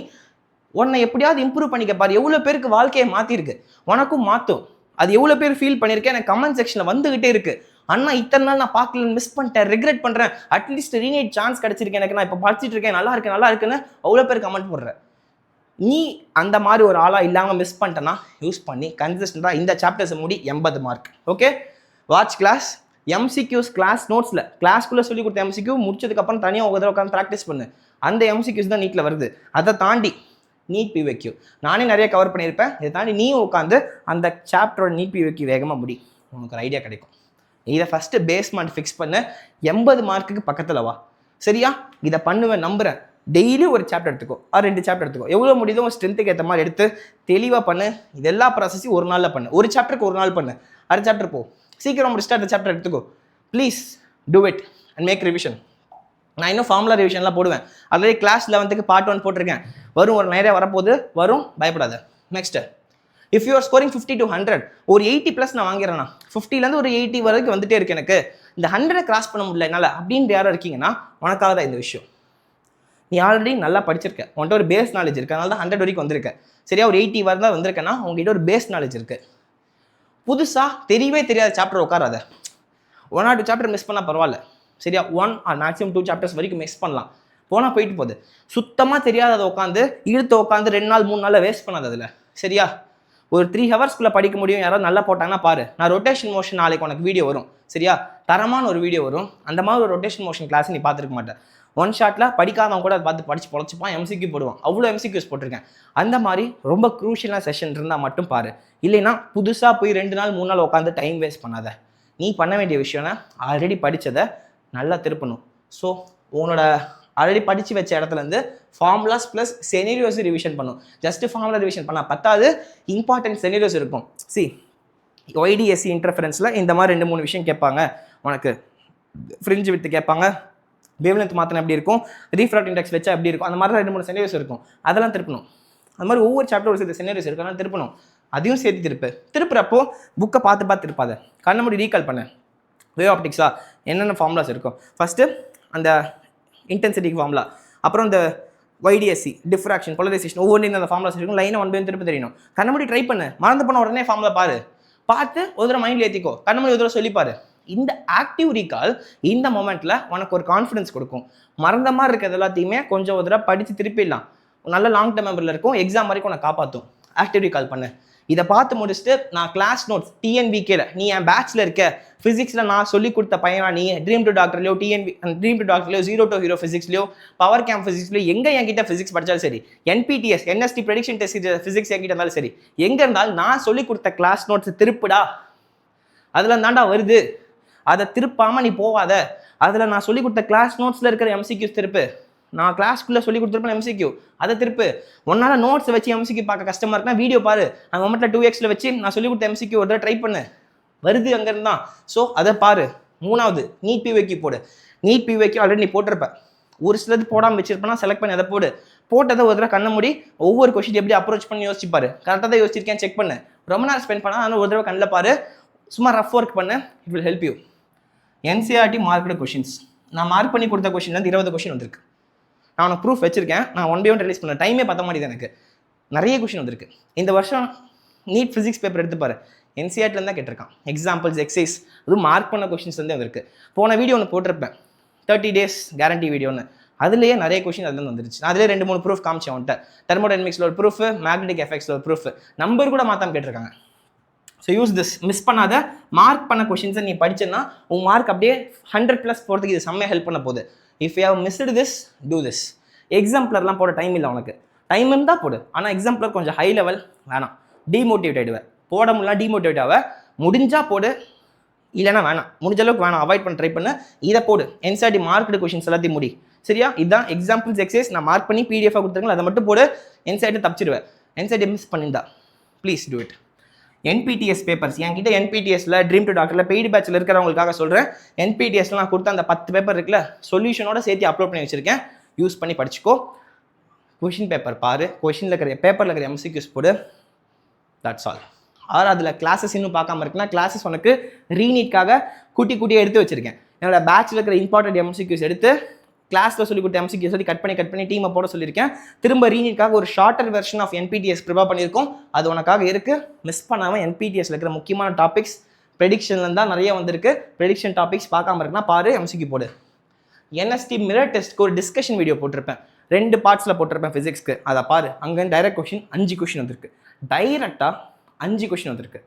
உன்னை எப்படியாவது இம்ப்ரூவ் பண்ணிக்க பாரு. எவ்வளோ பேருக்கு வாழ்க்கையை மாற்றிருக்கு, உனக்கும் மாற்றும். அது எவ்வளோ பேர் ஃபீல் பண்ணியிருக்கேன், எனக்கு கமெண்ட் செக்ஷனில் வந்துகிட்டே இருக்கு. அண்ணா இத்தனை நாள் நான் பார்க்கல, மிஸ் பண்ணிட்டேன், ரெக்ரெட் பண்ணுறேன், அட்லீஸ்ட் ரீநீட் சான்ஸ் கிடச்சிருக்கேன் எனக்கு, நான் இப்போ படிச்சுட்டு இருக்கேன், நல்லா இருக்குன்னு அவ்வளோ பேர் கமெண்ட் போடுறேன். நீ அந்த மாதிரி ஒரு ஆளாக இல்லாமல் மிஸ் பண்ணிட்டேன்னா யூஸ் பண்ணி கன்சிஸ்டண்டாக இந்த சாப்டர்ஸை முடி. 80 mark. Okay, watch class. MCQs class நோட்ஸில் கிளாஸ்க்குள்ளே சொல்லி கொடுத்த எம்சிக்யூ முடிச்சதுக்கப்புறம் தனியாக ஒரு தடவை உட்காந்து ப்ராக்டிஸ் பண்ணு. அந்த எம்சிக்யூஸ் தான் நீட்டில் வருது. அதை தாண்டி நீட் பிவிக்யூ நானே நிறைய கவர் பண்ணியிருப்பேன். இதை தாண்டி நீ உட்காந்து அந்த சாப்டரோட நீட் பிவிக்யூ வேகமாக முடி. உனக்கு ஒரு ஐடியா கிடைக்கும். இதை ஃபஸ்ட்டு பேஸ்மெண்ட் ஃபிக்ஸ் பண்ண 80 மார்க்குக்கு பக்கத்தில் வா. சரியா? இதை பண்ணுவேன், நம்புகிறேன். டெய்லி ஒரு சாப்டர் எடுத்துக்கோ, 2 சாப்டர் எடுத்துக்கோ, எவ்வளோ முடியுதோ உங்கள் ஸ்ட்ரென்த்துக்கு ஏற்ற மாதிரி எடுத்து தெளிவாக பண்ணு. இது எல்லா ப்ராசஸையும் ஒரு நாளில் பண்ணு. ஒரு சாப்டருக்கு ஒரு நாள் பண்ணு. அடுத்த சாப்டர் போ, சீக்கிரம் முடிச்சுட்டு அடுத்த சாப்டர் எடுத்துக்கோ. Please do it and make revision. நான் இன்னும் ஃபார்முலா ரிவிஷன்லாம் போடுவேன். ஆல்ரெடி கிளாஸ் 11க்கு பார்ட் 1 போட்டிருக்கேன். வரும், ஒரு நிறைய வரப்போகுது, வரும், பயப்படாத. Next, if you are scoring 50 to 100, ஒரு 80+ நான் வாங்கிறேன்னா 50லேருந்து ஒரு 80 வரைக்கும் வந்துட்டே இருக்கு. எனக்கு இந்த 100 கிராஸ் பண்ண முடியல என்னால் அப்படின்னு யாரும் இருக்கீங்கன்னா உனக்காக தான் இந்த விஷயம். நீ ஆல்ரெடி நல்லா படிச்சிருக்க, உன்கிட்ட ஒரு பேஸ் நாலேஜ் இருக்குது, அதனால தான் 100 வரைக்கும் வந்திருக்க. சரியா? ஒரு 80 வரை தான் வந்திருக்கேன்னா உங்ககிட்ட ஒரு பேஸ் நாலேஜ் இருக்குது. புதுசாக தெரியவே தெரியாத சாப்டர் உட்காராத. 1 or 2 சாப்டர் மிஸ் பண்ணால் பரவாயில்ல. சரியா? 1 or maximum 2 சாப்டர்ஸ் வரைக்கும் மிஸ் பண்ணலாம். போனால் போயிட்டு போகுது. சுத்தமாக தெரியாததை உட்காந்து 2 நாள் 3 நாளில் வேஸ்ட் பண்ணாது அதில். சரியா? ஒரு 3 ஹவர்ஸ்க்குள்ளே படிக்க முடியும். யாராவது நல்லா போட்டாங்கன்னா பாரு. நான் ரொட்டேஷன் மோஷன் நாளைக்கு உனக்கு வீடியோ வரும். சரியா? தரமான ஒரு வீடியோ வரும். அந்த மாதிரி ஒரு ரொட்டேஷன் மோஷன் கிளாஸ் நீ பார்த்துருக்க மாட்டேன். 1 ஷாட்டில் படிக்காதவங்க கூட அதை பார்த்து படித்து பொழைச்சிப்பான். எம்சிக்யூ போடுவான். அவ்வளோ எம்சிக்யூஸ் போட்டிருக்கேன். அந்த மாதிரி ரொம்ப க்ரூஷியலான செஷன் இருந்தால் மட்டும் பாரு. இல்லைன்னா புதுசாக போய் 2 நாள் 3 நாள் உட்காந்து டைம் வேஸ்ட் பண்ணாத. நீ பண்ண வேண்டிய விஷயம்னா ஆல்ரெடி படித்ததை நல்லா திருப்பணும். ஸோ உன்னோட ஆல்ரெடி படித்து வச்ச இடத்துலேருந்து ஃபார்முலாஸ் ப்ளஸ் செனரியோஸ் ரிவிஷன் பண்ணும். ஜஸ்ட்டு ஃபார்முலா ரிவிஷன் பண்ணால் பத்தாது, இம்பார்ட்டன்ட் செனரியோஸ் இருக்கும். சி, ஒய்டிஎஸ்சி இன்டர்ஃபரன்ஸில் இந்த மாதிரி 2-3 விஷயம் கேட்பாங்க. உனக்கு ஃப்ரிஞ்சு வித்து கேட்பாங்க, வேவ்லென்த் மாற்றினா எப்படி இருக்கும், ரீஃப்ராக்ட் இண்டெக்ஸ் வச்சா எப்படி இருக்கும், அந்த மாதிரி 2-3 செனரியோஸ் இருக்கும். அதெல்லாம் திருப்பணும். அது மாதிரி ஒவ்வொரு சாப்டர் ஒரு சில செனரியோஸ் இருக்கும், அதெல்லாம் திருப்பணும். அதையும் சேர்த்து திருப்புறப்போ புக்கை பார்த்து திருப்பாத. கண்ண முடி ரீகால் பண்ண. வேவ் ஆப்டிக்ஸா என்னென்ன ஃபார்முலாஸ் இருக்கும், ஃபஸ்ட்டு அந்த இன்டென்சிட்டிக்கு ஃபார்முலா, அப்புறம் இந்த ஒய்டிஎஸ்சி டிஃப்ராக்ஷன் போலரைசேஷன் ஒவ்வொன்றையும் அந்த ஃபார்முலாஸ் இருக்கும். லைனை 1 by 1 திருப்பி தெரியணும். கண்ணமுடி ட்ரை பண்ணு. மறந்து பண்ண உடனே ஃபார்முலா பார்த்து ஒரு தடவை மைண்டில் ஏற்றிக்கோ. கண்ணமுடி ஒரு தடவை சொல்லிப்பாரு. இந்த ஆக்டிவ் ரீகால் இந்த மொமெண்ட்டில் உனக்கு ஒரு கான்ஃபிடன்ஸ் கொடுக்கும். மறந்த மாதிரி இருக்கிறது எல்லாத்தையுமே கொஞ்சம் ஒரு தடவை படித்து திருப்பிடலாம். நல்ல லாங் டேர்ம் மெமரியில் இருக்கும். எக்ஸாம் வரைக்கும் உனக்கு காப்பாற்றும். ஆக்டிவ் ரீகால் பண்ணு. இதை பார்த்து முடிச்சுட்டு நான் கிளாஸ் நோட்ஸ் டிஎன்விகேல நீ என் பேட்சில் இருக்க ஃபிசிக்ஸில் நான் சொல்லி கொடுத்த பையனா நீ ட்ரீம் டு டாக்டர்லையோ ட்ரீம் டு டாக்டர்லையோ 0 to Hero ஃபிசிக்ஸ்லையோ பவர் கேம்ப் ஃபிசிக்ஸ்லையோ எங்கே என்கிட்ட ஃபிசிக்ஸ் படித்தாலும் சரி, NPTS NST prediction test physics என்கிட்ட இருந்தாலும் சரி, எங்கே இருந்தாலும் நான் சொல்லி கொடுத்த கிளாஸ் நோட்ஸ் திருப்புடா. அதில் தாண்டா வருது. அதை திருப்பாமல் நீ போவாத. அதில் நான் சொல்லி கொடுத்த கிளாஸ் நோட்ஸில் இருக்கிற எம்சிக்யூஸ் திருப்பு. நான் கிளாஸ்க்குள்ளே சொல்லி கொடுத்துருப்பேன் எம்சிக்யூ, அதை திருப்பு. ஒன்றால் நோட்ஸ் வச்சு எம்சிக்யூ பார்க்க கஷ்டமாக இருக்குன்னா வீடியோ பாரு. அந்த மொமெண்ட்டில் 2xல வச்சு நான் சொல்லி கொடுத்த எம்சிக்யூ ஒரு தடவை ட்ரை பண்ணு. வருது அங்கேருந்து தான். ஸோ அதை பாரு. 3வது நீட் பிவிக்யூ போடு. நீட் பிவிக்யூ ஆல்ரெடி நீ போட்டிருப்ப. ஒரு சிலது போடாமல் வச்சிருப்பேன்னா செலக்ட் பண்ணி அதை போட்டதை ஒரு தடவை கண்ண மூடி ஒவ்வொரு கொஸ்டின் எப்படி அப்ரோச் பண்ணி யோசிச்சுப்பாரு. கரெக்டாக தான் யோசிச்சிருக்கேன் செக் பண்ணு. ரொம்ப நேரம் ஸ்பெண்ட் பண்ணால் அதனால் ஒரு தடவை கண்ணில் பாரு. சும்மா ரஃப் ஒர்க் பண்ணு. It will help you. NCERT market questions நான் மார்க் பண்ணி கொடுத்த கொஷின்லேருந்து 20 கொஷின் வந்திருக்கு. நான் உனக்கு ப்ரூஃப் வச்சிருக்கேன். நான் 1 by 1 ரிலீஸ் பண்ண டைமே பத்த மாட்டேது. எனக்கு நிறைய கொஷின் வந்திருக்கு. இந்த வருஷம் நீட் ஃபிசிக்ஸ் பேப்பர் எடுத்துப்பாரு. NCERTலேருந்து தான் கேட்டிருக்கான். எக்ஸாம்பிள்ஸ் எக்ஸைஸ் அதுவும் மார்க் பண்ண கொஷின்ஸ்லேருந்தே வந்திருக்கு. போன வீடியோ ஒன்று போட்டிருப்பேன், 30 days கேரண்டி வீடியோன்னு. அதுலேயே நிறைய கொஷின் அதுலேருந்து வந்துருச்சு. நான் அதிலே 2-3 ப்ரூஃப் காமிச்சேன் அவன்கிட்ட. தெர்மோடைனமிக்ஸில் ஒரு ப்ரூஃப், மேக்னெட்டிக் எஃபெக்ட்ஸில் ஒரு ப்ரூஃப். நம்பர் கூட மாற்றாம கேட்டிருக்காங்க. So use this. மிஸ் பண்ணாத. மார்க் பண்ண கொஷின்ஸை நீ படிச்சேன்னா உன் மார்க் அப்படியே 100+ போகிறதுக்கு இது செம்மையாக ஹெல்ப் பண்ண போகுது. If you have missed this, do this. எக்ஸாம்பிளர்லாம் போட டைம் இல்லை உனக்கு. டைம் இருந்தால் போடு. ஆனால் எக்ஸாம்பிளர் கொஞ்சம் ஹை லெவல் வேணாம். டிமோட்டிவேட் ஆகிடுவேன். போட முடியல டிமோட்டிவேட் ஆக, முடிஞ்சா போடு, இல்லைனா வேணாம், முடிஞ்ச அளவுக்கு வேணாம், அவாய்ட் பண்ண ட்ரை பண்ண, இதை போடு. என்சிஆர்டி மார்க்கெட் கொஷின்ஸ் எல்லாத்தையும் முடி, சரியா? இதுதான் எக்ஸாம்பிள்ஸ் எக்ஸசைஸ் நான் மார்க் பண்ணி பிடிஎஃபாக கொடுத்துருக்கேன், அதை மட்டும் போடு. என்சிஆர்டி தப்பிச்சிடுவேன். என்சிஆர்டி மிஸ் பண்ணியிருந்தா ப்ளீஸ் டூ இட். என்பிடிஎஸ் பேப்பர்ஸ் என்கிட்ட என்பிடிஎஸ்ல ட்ரீம் டு டாக்டர்ல பெய்டு பேட்சில் இருக்கிறவங்களுக்காக சொல்கிறேன். என்பிடிஎஸ்ல நான் கொடுத்த அந்த 10 பேப்பர் இருக்குல்ல, சொல்யூஷனோட சேர்த்து அப்லோட் பண்ணி வச்சிருக்கேன், யூஸ் பண்ணி படிச்சுக்கோ. கொஷின் பேப்பர் பாரு, கொஷினில் இருக்கிற பேப்பரில் இருக்கிற எம்சிக்யூஸ் போடு, தட்ஸ் ஆல். அதில் கிளாஸஸ் இன்னும் பார்க்காம இருக்குன்னா கிளாஸஸ் உனக்கு ரீநீட்காக குட்டியாக எடுத்து வச்சிருக்கேன். என்னோட பேட்சில் இருக்கிற இம்பார்ட்டன்ட் எம்சிக்யூஸ் எடுத்து கிளாஸில் சொல்லி கொடுத்த எம்சிக்யூஸ் சொல்லி கட் பண்ணி டீமை போட சொல்லியிருக்கேன். திரும்ப ரீநீட்காக ஒரு ஷார்ட்டர் வெர்ஷன் ஆஃப் என்பிடிஎஸ் ப்ரிப்பேர் பண்ணியிருக்கோம், அது உனக்காக இருக்குது. மிஸ் பண்ணாமல் என்பிடிஎஸ்ல இருக்கிற முக்கியமான டாபிக்ஸ் ப்ரெடிக்ஷன்ல தான் நிறைய வந்திருக்கு. ப்ரெடிக்ஷன் டாபிக்ஸ் பார்க்காம இருக்குன்னா பாரு, எம்சிக்யூ போடு. என்எஸ்டி மிரர் டெஸ்ட்க்கு ஒரு டிஸ்கஷன் வீடியோ போட்டிருப்பேன், 2 பார்ட்ஸில் போட்டிருப்பேன் ஃபிசிக்ஸ்க்கு, அதை பாரு. அங்கே டைரக்ட் கொஷின் 5 கொஷின் வந்திருக்கு, டைரெக்டாக 5 கொஷின் வந்திருக்கு.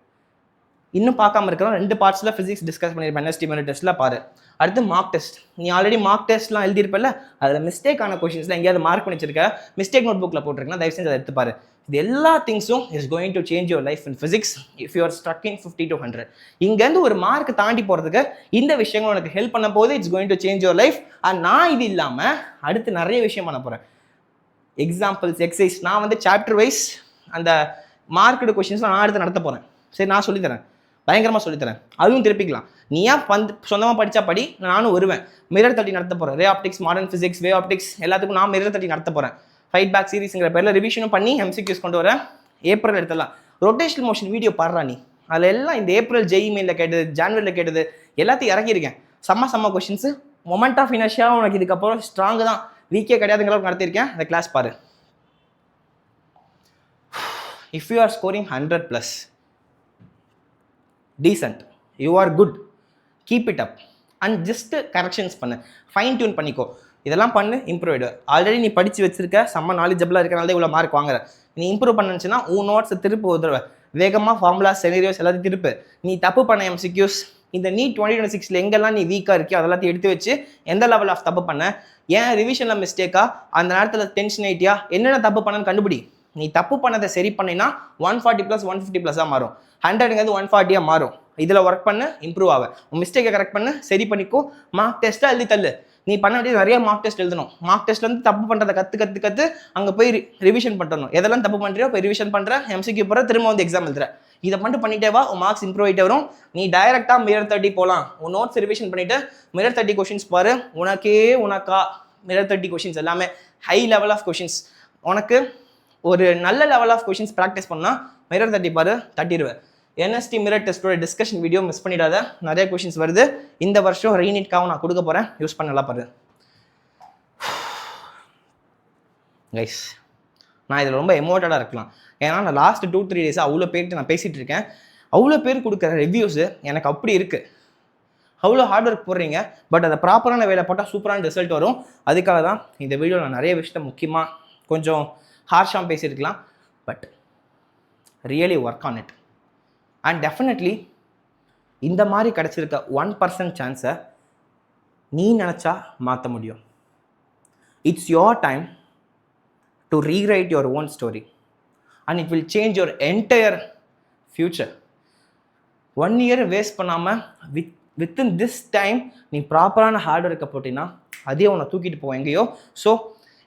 இன்னும் பார்க்காம இருக்கிறோம், 2 பார்ட்ஸில் ஃபிசிக்ஸ் டிஸ்கஸ் பண்ணியிருப்பேன் என்எஸ்டி மிரர் டெஸ்ட்டில் பாரு. அடுத்து மார்க் டெஸ்ட், நீ ஆல்ரெடி மார்க் டெஸ்ட்லாம் எழுதியிருப்பல, அதில் மிஸ்டேக்கான கொஷின்ஸ்லாம் எங்கேயாவது மார்க் பண்ணி வச்சிருக்க, மிஸ்டேக் நோட் புக்கில் போட்டிருக்கேன், தயவு செஞ்சு அதை எடுத்து பாரு. இது எல்லா திங்ஸும் is going to change your life in physics if you are stuck in 50 to 100. இங்கேருந்து ஒரு மார்க் தாண்டி போகிறதுக்கு இந்த விஷயங்கள் உனக்கு ஹெல்ப் பண்ண போது it's going to change your life. And நான் இது இல்லாமல் அடுத்து நிறைய விஷயம் பண்ண போகிறேன். எக்ஸாம்பிள்ஸ் எக்ஸசைஸ் நான் வந்து சாப்டர் வைஸ் அந்த மார்க்கெட் கொஷின்ஸ்லாம் நான் அடுத்து நடத்த போகிறேன். சரி, நான் சொல்லித்தரேன், பயங்கரமாக சொல்லித்தரேன், அதுவும் திருப்பிக்கலாம். நீயா சொந்தமாக படித்தா படி, நானும் வருவேன். மிரர் 30 நடத்த போகிறேன். ரே ஆப்டிக்ஸ், மாடர்ன் ஃபிசிக்ஸ், வே ஆப்டிக்ஸ் எல்லாத்துக்கும் நான் மிரர் 30 நடத்த போகிறேன். ஃபைட் பேக் சீரிஸ்ங்கிற பேரில் ரிவிஷனும் பண்ணி எம்சிக்யூஸ் கொண்டு வரேன். ஏப்ரல் எடுத்துடலாம். ரொட்டேஷனல் மோஷன் வீடியோ பாடுறா நீ, அதில் எல்லாம் இந்த ஏப்ரல் ஜெய்மெயிலில் கேட்டது, ஜான்வரியில் கேட்டது எல்லாத்தையும் இறக்கியிருக்கேன். செம்ம கொஷின்ஸு. மொமெண்ட் ஆஃப் இனர்ஷியா உனக்கு இதுக்கப்புறம் ஸ்ட்ராங்கு தான், வீக்கே கிடையாதுங்கிற அளவுக்கு நடத்தியிருக்கேன். அந்த கிளாஸ் பாரு. If you are scoring 100+, decent, you are good, keep it up and just corrections பண்ணு, ஃபைன் டியூன் பண்ணிக்கோ. இதெல்லாம் பண்ணு, இம்ப்ரூவ் ஆகிடு. ஆல்ரெடி நீ படித்து வச்சிருக்க, செம்ம நாலேஜபிளாக இருக்கிறனால இவ்வளோ மார்க் வாங்குற. நீ இம்ப்ரூவ் பண்ணுச்சுன்னா உன் நோட்ஸை திருப்பு உதவ வேகமாக ஃபார்முலா செனரியோஸ் எல்லாத்தையும் திருப்பு. நீ தப்பு பண்ண எம்சிக்யூஸ் இந்த நீட் 2026 எங்கெல்லாம் நீ வீக்காக இருக்கியோ அதெல்லாத்தையும் எடுத்து வச்சு எந்த லெவல் ஆஃப் தப்பு பண்ண, ஏன் ரிவிஷனில் மிஸ்டேக்கா, அந்த நேரத்தில் டென்ஷன் ஆகிட்டியா, என்னென்ன தப்பு பண்ணன்னு கண்டுபிடி. நீ தப்பு பண்ணதை சரி பண்ணினா 140+, 150+ஆக மாறும், 100ங்கிறது 140 மாறும். இதில் ஒர்க் பண்ணு, இம்ப்ரூவ் ஆக. உன் மிஸ்டேக்கை கரெக்ட் பண்ணு, சரி பண்ணிக்கோ. மார்க் டெஸ்ட்டாக எழுதி தள்ளு. நீ பண்ண வேண்டியது நிறைய மார்க் டெஸ்ட் எழுதணும். மார்க் டெஸ்ட்லேருந்து தப்பு பண்ணுறதை கற்று அங்கே போய் ரிவிஷன் பண்ணணும். எதெல்லாம் தப்பு பண்ணுறியோ போய் ரிவிஷன் பண்ணுற, எம்சிக்யூ போகிற, திரும்ப வந்து எக்ஸாம் எழுதுற. இதை மட்டும் பண்ணிட்டே வா, உன் மார்க்ஸ் இம்ப்ரூவ் ஆகிட்டே வரும். நீ டைரெக்டாக மிரர் 30 போகலாம். உன் நோட்ஸ் ரிவிஷன் பண்ணிவிட்டு மிரர் 30 கொஷின்ஸ் பாரு. உனக்கா மிரர் 30 கொஷின்ஸ் எல்லாமே ஹை லெவல் ஆஃப் கொஷின்ஸ். உனக்கு ஒரு நல்ல லெவல் ஆஃப் கொஷின்ஸ் ப்ராக்டிஸ் பண்ணால் மிரர் 30 பாரு, தட்டிடுவேன். என்எஸ்டி மிரர் டெஸ்ட்டோட டிஸ்கஷன் வீடியோ மிஸ் பண்ணிடாத, நிறைய கொஷின்ஸ் வருது. இந்த வருஷம் ரீநீட்காக நான் கொடுக்க போகிறேன், யூஸ் பண்ணலாம் பாரு கைஸ். நான் இதில் ரொம்ப எமோட்டடாக இருக்கலாம், ஏன்னா நான் லாஸ்ட் 2-3 டேஸாக அவ்வளோ பேர்கிட்ட நான் பேசிகிட்டு இருக்கேன். அவ்வளோ பேர் கொடுக்குற ரிவ்யூஸு எனக்கு அப்படி இருக்குது. அவ்வளோ ஹார்ட் ஒர்க் போடுறீங்க, பட் அதை ப்ராப்பரான வேலை போட்டால் சூப்பரான ரிசல்ட் வரும். அதுக்காக தான் இந்த வீடியோ நான் நிறைய விஷயத்த முக்கியமாக கொஞ்சம் ஹார்ஷாக பேசியிருக்கலாம், but really work on it. And definitely இந்த மாதிரி கிடச்சிருக்க 1% சான்ஸை நீ நினச்சா மாற்ற முடியும். It's your time to rewrite your own story and it will change your entire future. 1 year waste பண்ணாமல் வித்தின் திஸ் டைம் நீ ப்ராப்பரான ஹார்ட் ஒர்க்கை போட்டிங்கன்னா அதே உன்னை தூக்கிட்டு போவோம் எங்கேயோ. ஸோ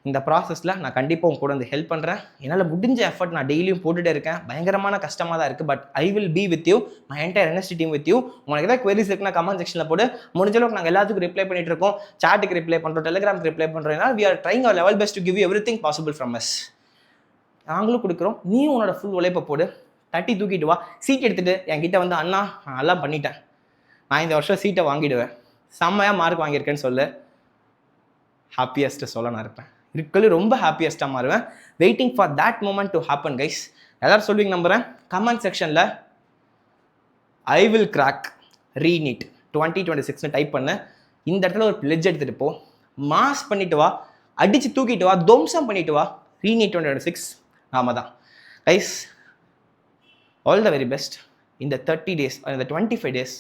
இந்த ப்ராசஸில் நான் கண்டிப்பாக உங்க கூட வந்து ஹெல்ப் பண்ணுறேன். என்னால் முடிஞ்ச எஃபர்ட் நான் டெய்லியும் போட்டுகிட்டே இருக்கேன். பயங்கரமான கஷ்டமாக தான் இருக்குது, but I will be with you, my entire NST team with you. உங்களுக்கு ஏதாவது queries இருக்குன்னா கமெண்ட் செக்ஷனில் போடு. முடிஞ்ச அளவுக்கு நாங்கள் எல்லாத்துக்கும் ரிப்ளை பண்ணிட்டு இருக்கோம். சாட்டுக்கு ரிப்ளை பண்ணுறோம், டெலிகிராமுக்கு ரிப்ளை பண்ணுறோம். We are trying our level best to give you everything possible from us. நாங்களும் கொடுக்குறோம், நீ உன்னோட ஃபுல் உழைப்பை போடு, தட்டி தூக்கிட்டு வா. சீட் எடுத்துகிட்டு என்கிட்ட வந்து அண்ணா நான் நல்லா பண்ணிட்டேன், நான் இந்த வருஷம் சீட்டை வாங்கிடுவேன், செம்மையாக மார்க் வாங்கியிருக்கேன்னு சொல்லு. ஹாப்பியஸ்ட்டு சொல்ல நான் இருப்பேன், இருக்கல ரொம்ப ஹாப்பியஸ்ட்டாக மாறுவேன். Waiting for that moment to happen guys. எல்லாரும் சொல்லுவீங்க நம்புகிறேன். கமெண்ட் செக்ஷனில் ஐ வில் கிராக் ரீநீட் 2026ன்னு டைப் பண்ணு. இந்த இடத்துல ஒரு பிளெட்ஜ் எடுத்துகிட்டு போ, மாஸ் பண்ணிட்டு வா, அடித்து தூக்கிட்டு வா, துவம்சம் பண்ணிட்டு வா. ரீநீட் 2026 நாம தான் guys. All the very best. இந்த 30 days இந்த 25 days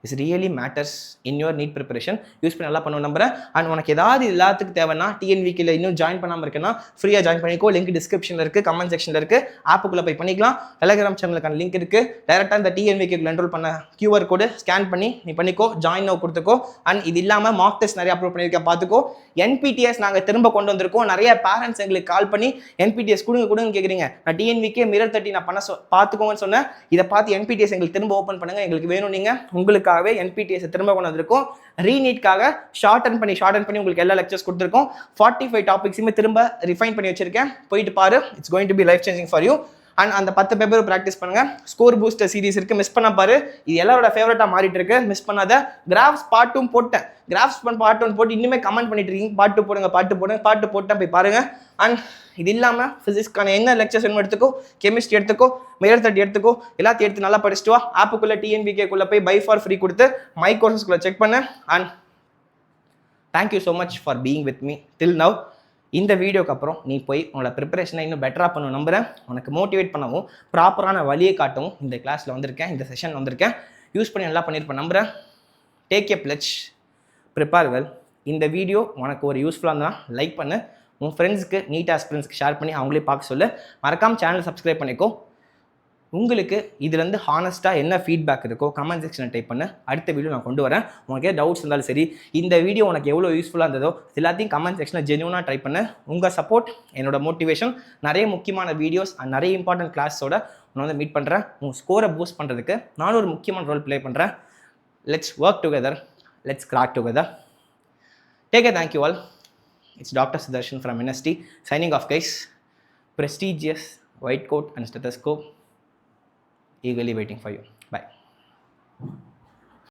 is really matters in your NEET preparation. Use பண்ணி நல்லா பண்ணுவோம் நம்புறேன். அண்ட் உனக்கு ஏதாவது எல்லாத்துக்கு தேவைன்னா டிஎன்விக்கில் இன்னும் ஜாயின் பண்ணாமல் இருக்குன்னா ஃப்ரீயாக ஜாயின் பண்ணிக்கோ. லிங்க் டிஸ்கிரிப்ஷனில் இருக்குது, கமெண்ட் செக்ஷனில் இருக்குது. ஆப்புக்குள்ளே போய் பண்ணிக்கலாம். டெலிகிராம் சேனலுக்கான லிங்க் இருக்குது. டேரெக்டாக இந்த டிஎன்விக்கு என்ரோல் பண்ண QR கோடு ஸ்கேன் பண்ணி நீ பண்ணிக்கோ. Join now கொடுத்துக்கோ. அண்ட் இது இல்லாமல் மார்க் டெஸ்ட் நிறைய அப்லோட் பண்ணியிருக்கேன், பார்த்துக்கோ. NPTES நாங்கள் திரும்ப கொண்டு வந்திருக்கோம். நிறைய பேரண்ட்ஸ் எங்களுக்கு கால் பண்ணி NPTES கொடுங்க கேட்குறீங்க. நான் டிஎன்விக்கே மிரர் 30 நான் பண்ண பார்த்துக்கோங்கன்னு சொன்னேன். இதை பார்த்து NPTES எங்களுக்கு திரும்ப ஓப்பன் பண்ணுங்க, எங்களுக்கு வேணும். நீங்கள் உங்களுக்காகவே NPTES திரும்ப கொண்டு வந்திருக்கோம். ரீநீட்காக ஷார்ட் பண்ணி உங்களுக்கு எல்லா லெக்சர்ஸ் கொடுத்துருக்கோம். 45 டாபிக்ஸுமே திரும்ப ரிஃபைன் பண்ணி வச்சிருக்கேன், போயிட்டு பாரு. It's going to be life changing for you. And அந்த 10 பேப்பர் ப்ராக்டிஸ் பண்ணுங்க. ஸ்கோர் பூஸ்டர் சீரிஸ் இருக்கு, மிஸ் பண்ண பாரு. இது எல்லாரோட ஃபேவரட்டாக மாறிட்டு இருக்கு, மிஸ் பண்ணாத. கிராஃப்ஸ் பார்ட் 2 போட்டேன், கிராஃப்ஸ் பார்ட் 1 போட்டு இன்னுமே கமெண்ட் பண்ணிட்டு இருக்கீங்க. பார்ட் 2 போடுங்க, பாட்டு போட்டேன், போய் பாருங்க. அண்ட் இது இல்லாமல் ஃபிசிக்ஸ்க்கான என்ன லெக்சர்ஸ் வேணும் எடுத்துக்கோ, கெமிஸ்ட்ரி எடுத்துக்கோ, மிரர் 30 எடுத்துக்கோ. எல்லாத்தையும் எடுத்து நல்லா படிச்சுட்டு வா. ஆப்புக்குள்ளே TNVK பை பை ஃபார் ஃப்ரீ கொடுத்து மை கோர்சஸ்குள்ளே செக் பண்ணு. And thank you so much for being with me till now. இந்த வீடியோக்கு அப்புறம் நீ போய் உங்களோட ப்ரிப்பரேஷனை இன்னும் பெட்டராக பண்ண நம்புகிறேன். உனக்கு மோட்டிவேட் பண்ணவும் ப்ராப்பரான வழியை காட்டவும் இந்த கிளாஸில் வந்திருக்கேன், இந்த செஷன் வந்திருக்கேன். யூஸ் பண்ணி நல்லா பண்ணியிருப்பேன் நம்புகிறேன். Take a fledged, prepare well. இந்த வீடியோ உனக்கு ஒரு யூஸ்ஃபுல்லாக இருந்தால் லைக் பண்ணு. உன் ஃப்ரெண்ட்ஸுக்கு, நீட் ஆஸ்பிரண்ட்ஸ்க்கு ஷேர் பண்ணி அவங்களே பார்க்க சொல்லு. மறக்காமல் சேனல் சப்ஸ்கிரைப் பண்ணிக்கோ. உங்களுக்கு இதுலேருந்து ஹானஸ்ட்டாக என்ன ஃபீட்பேக் இருக்கோ கமெண்ட் செக்ஷனில் டைப் பண்ணு. அடுத்த வீடியோ நான் கொண்டு வரேன். உனக்கே டவுட்ஸ் இருந்தாலும் சரி, இந்த வீடியோ உனக்கு எவ்வளோ யூஸ்ஃபுல்லாக இருந்ததோ எல்லாத்தையும் கமெண்ட் செக்ஷனில் ஜென்யூனாக ட்ரை பண்ணு. உங்கள் சப்போர்ட் என்னோட மோட்டிவேஷன். நிறைய முக்கியமான வீடியோஸ் அண்ட் நிறைய இம்பார்ட்டன்ட் கிளாஸோட நான் வந்து மீட் பண்ணுறேன். உங்கள் ஸ்கோரை பூஸ்ட் பண்ணுறதுக்கு நானும் ஒரு முக்கியமான ரோல் ப்ளே பண்ணுறேன். Let's work together, let's crack together. Take a thank you all. It's Dr. Sudarshan from NST signing off, guys. Prestigious white coat and stethoscope eagerly waiting for you. Bye.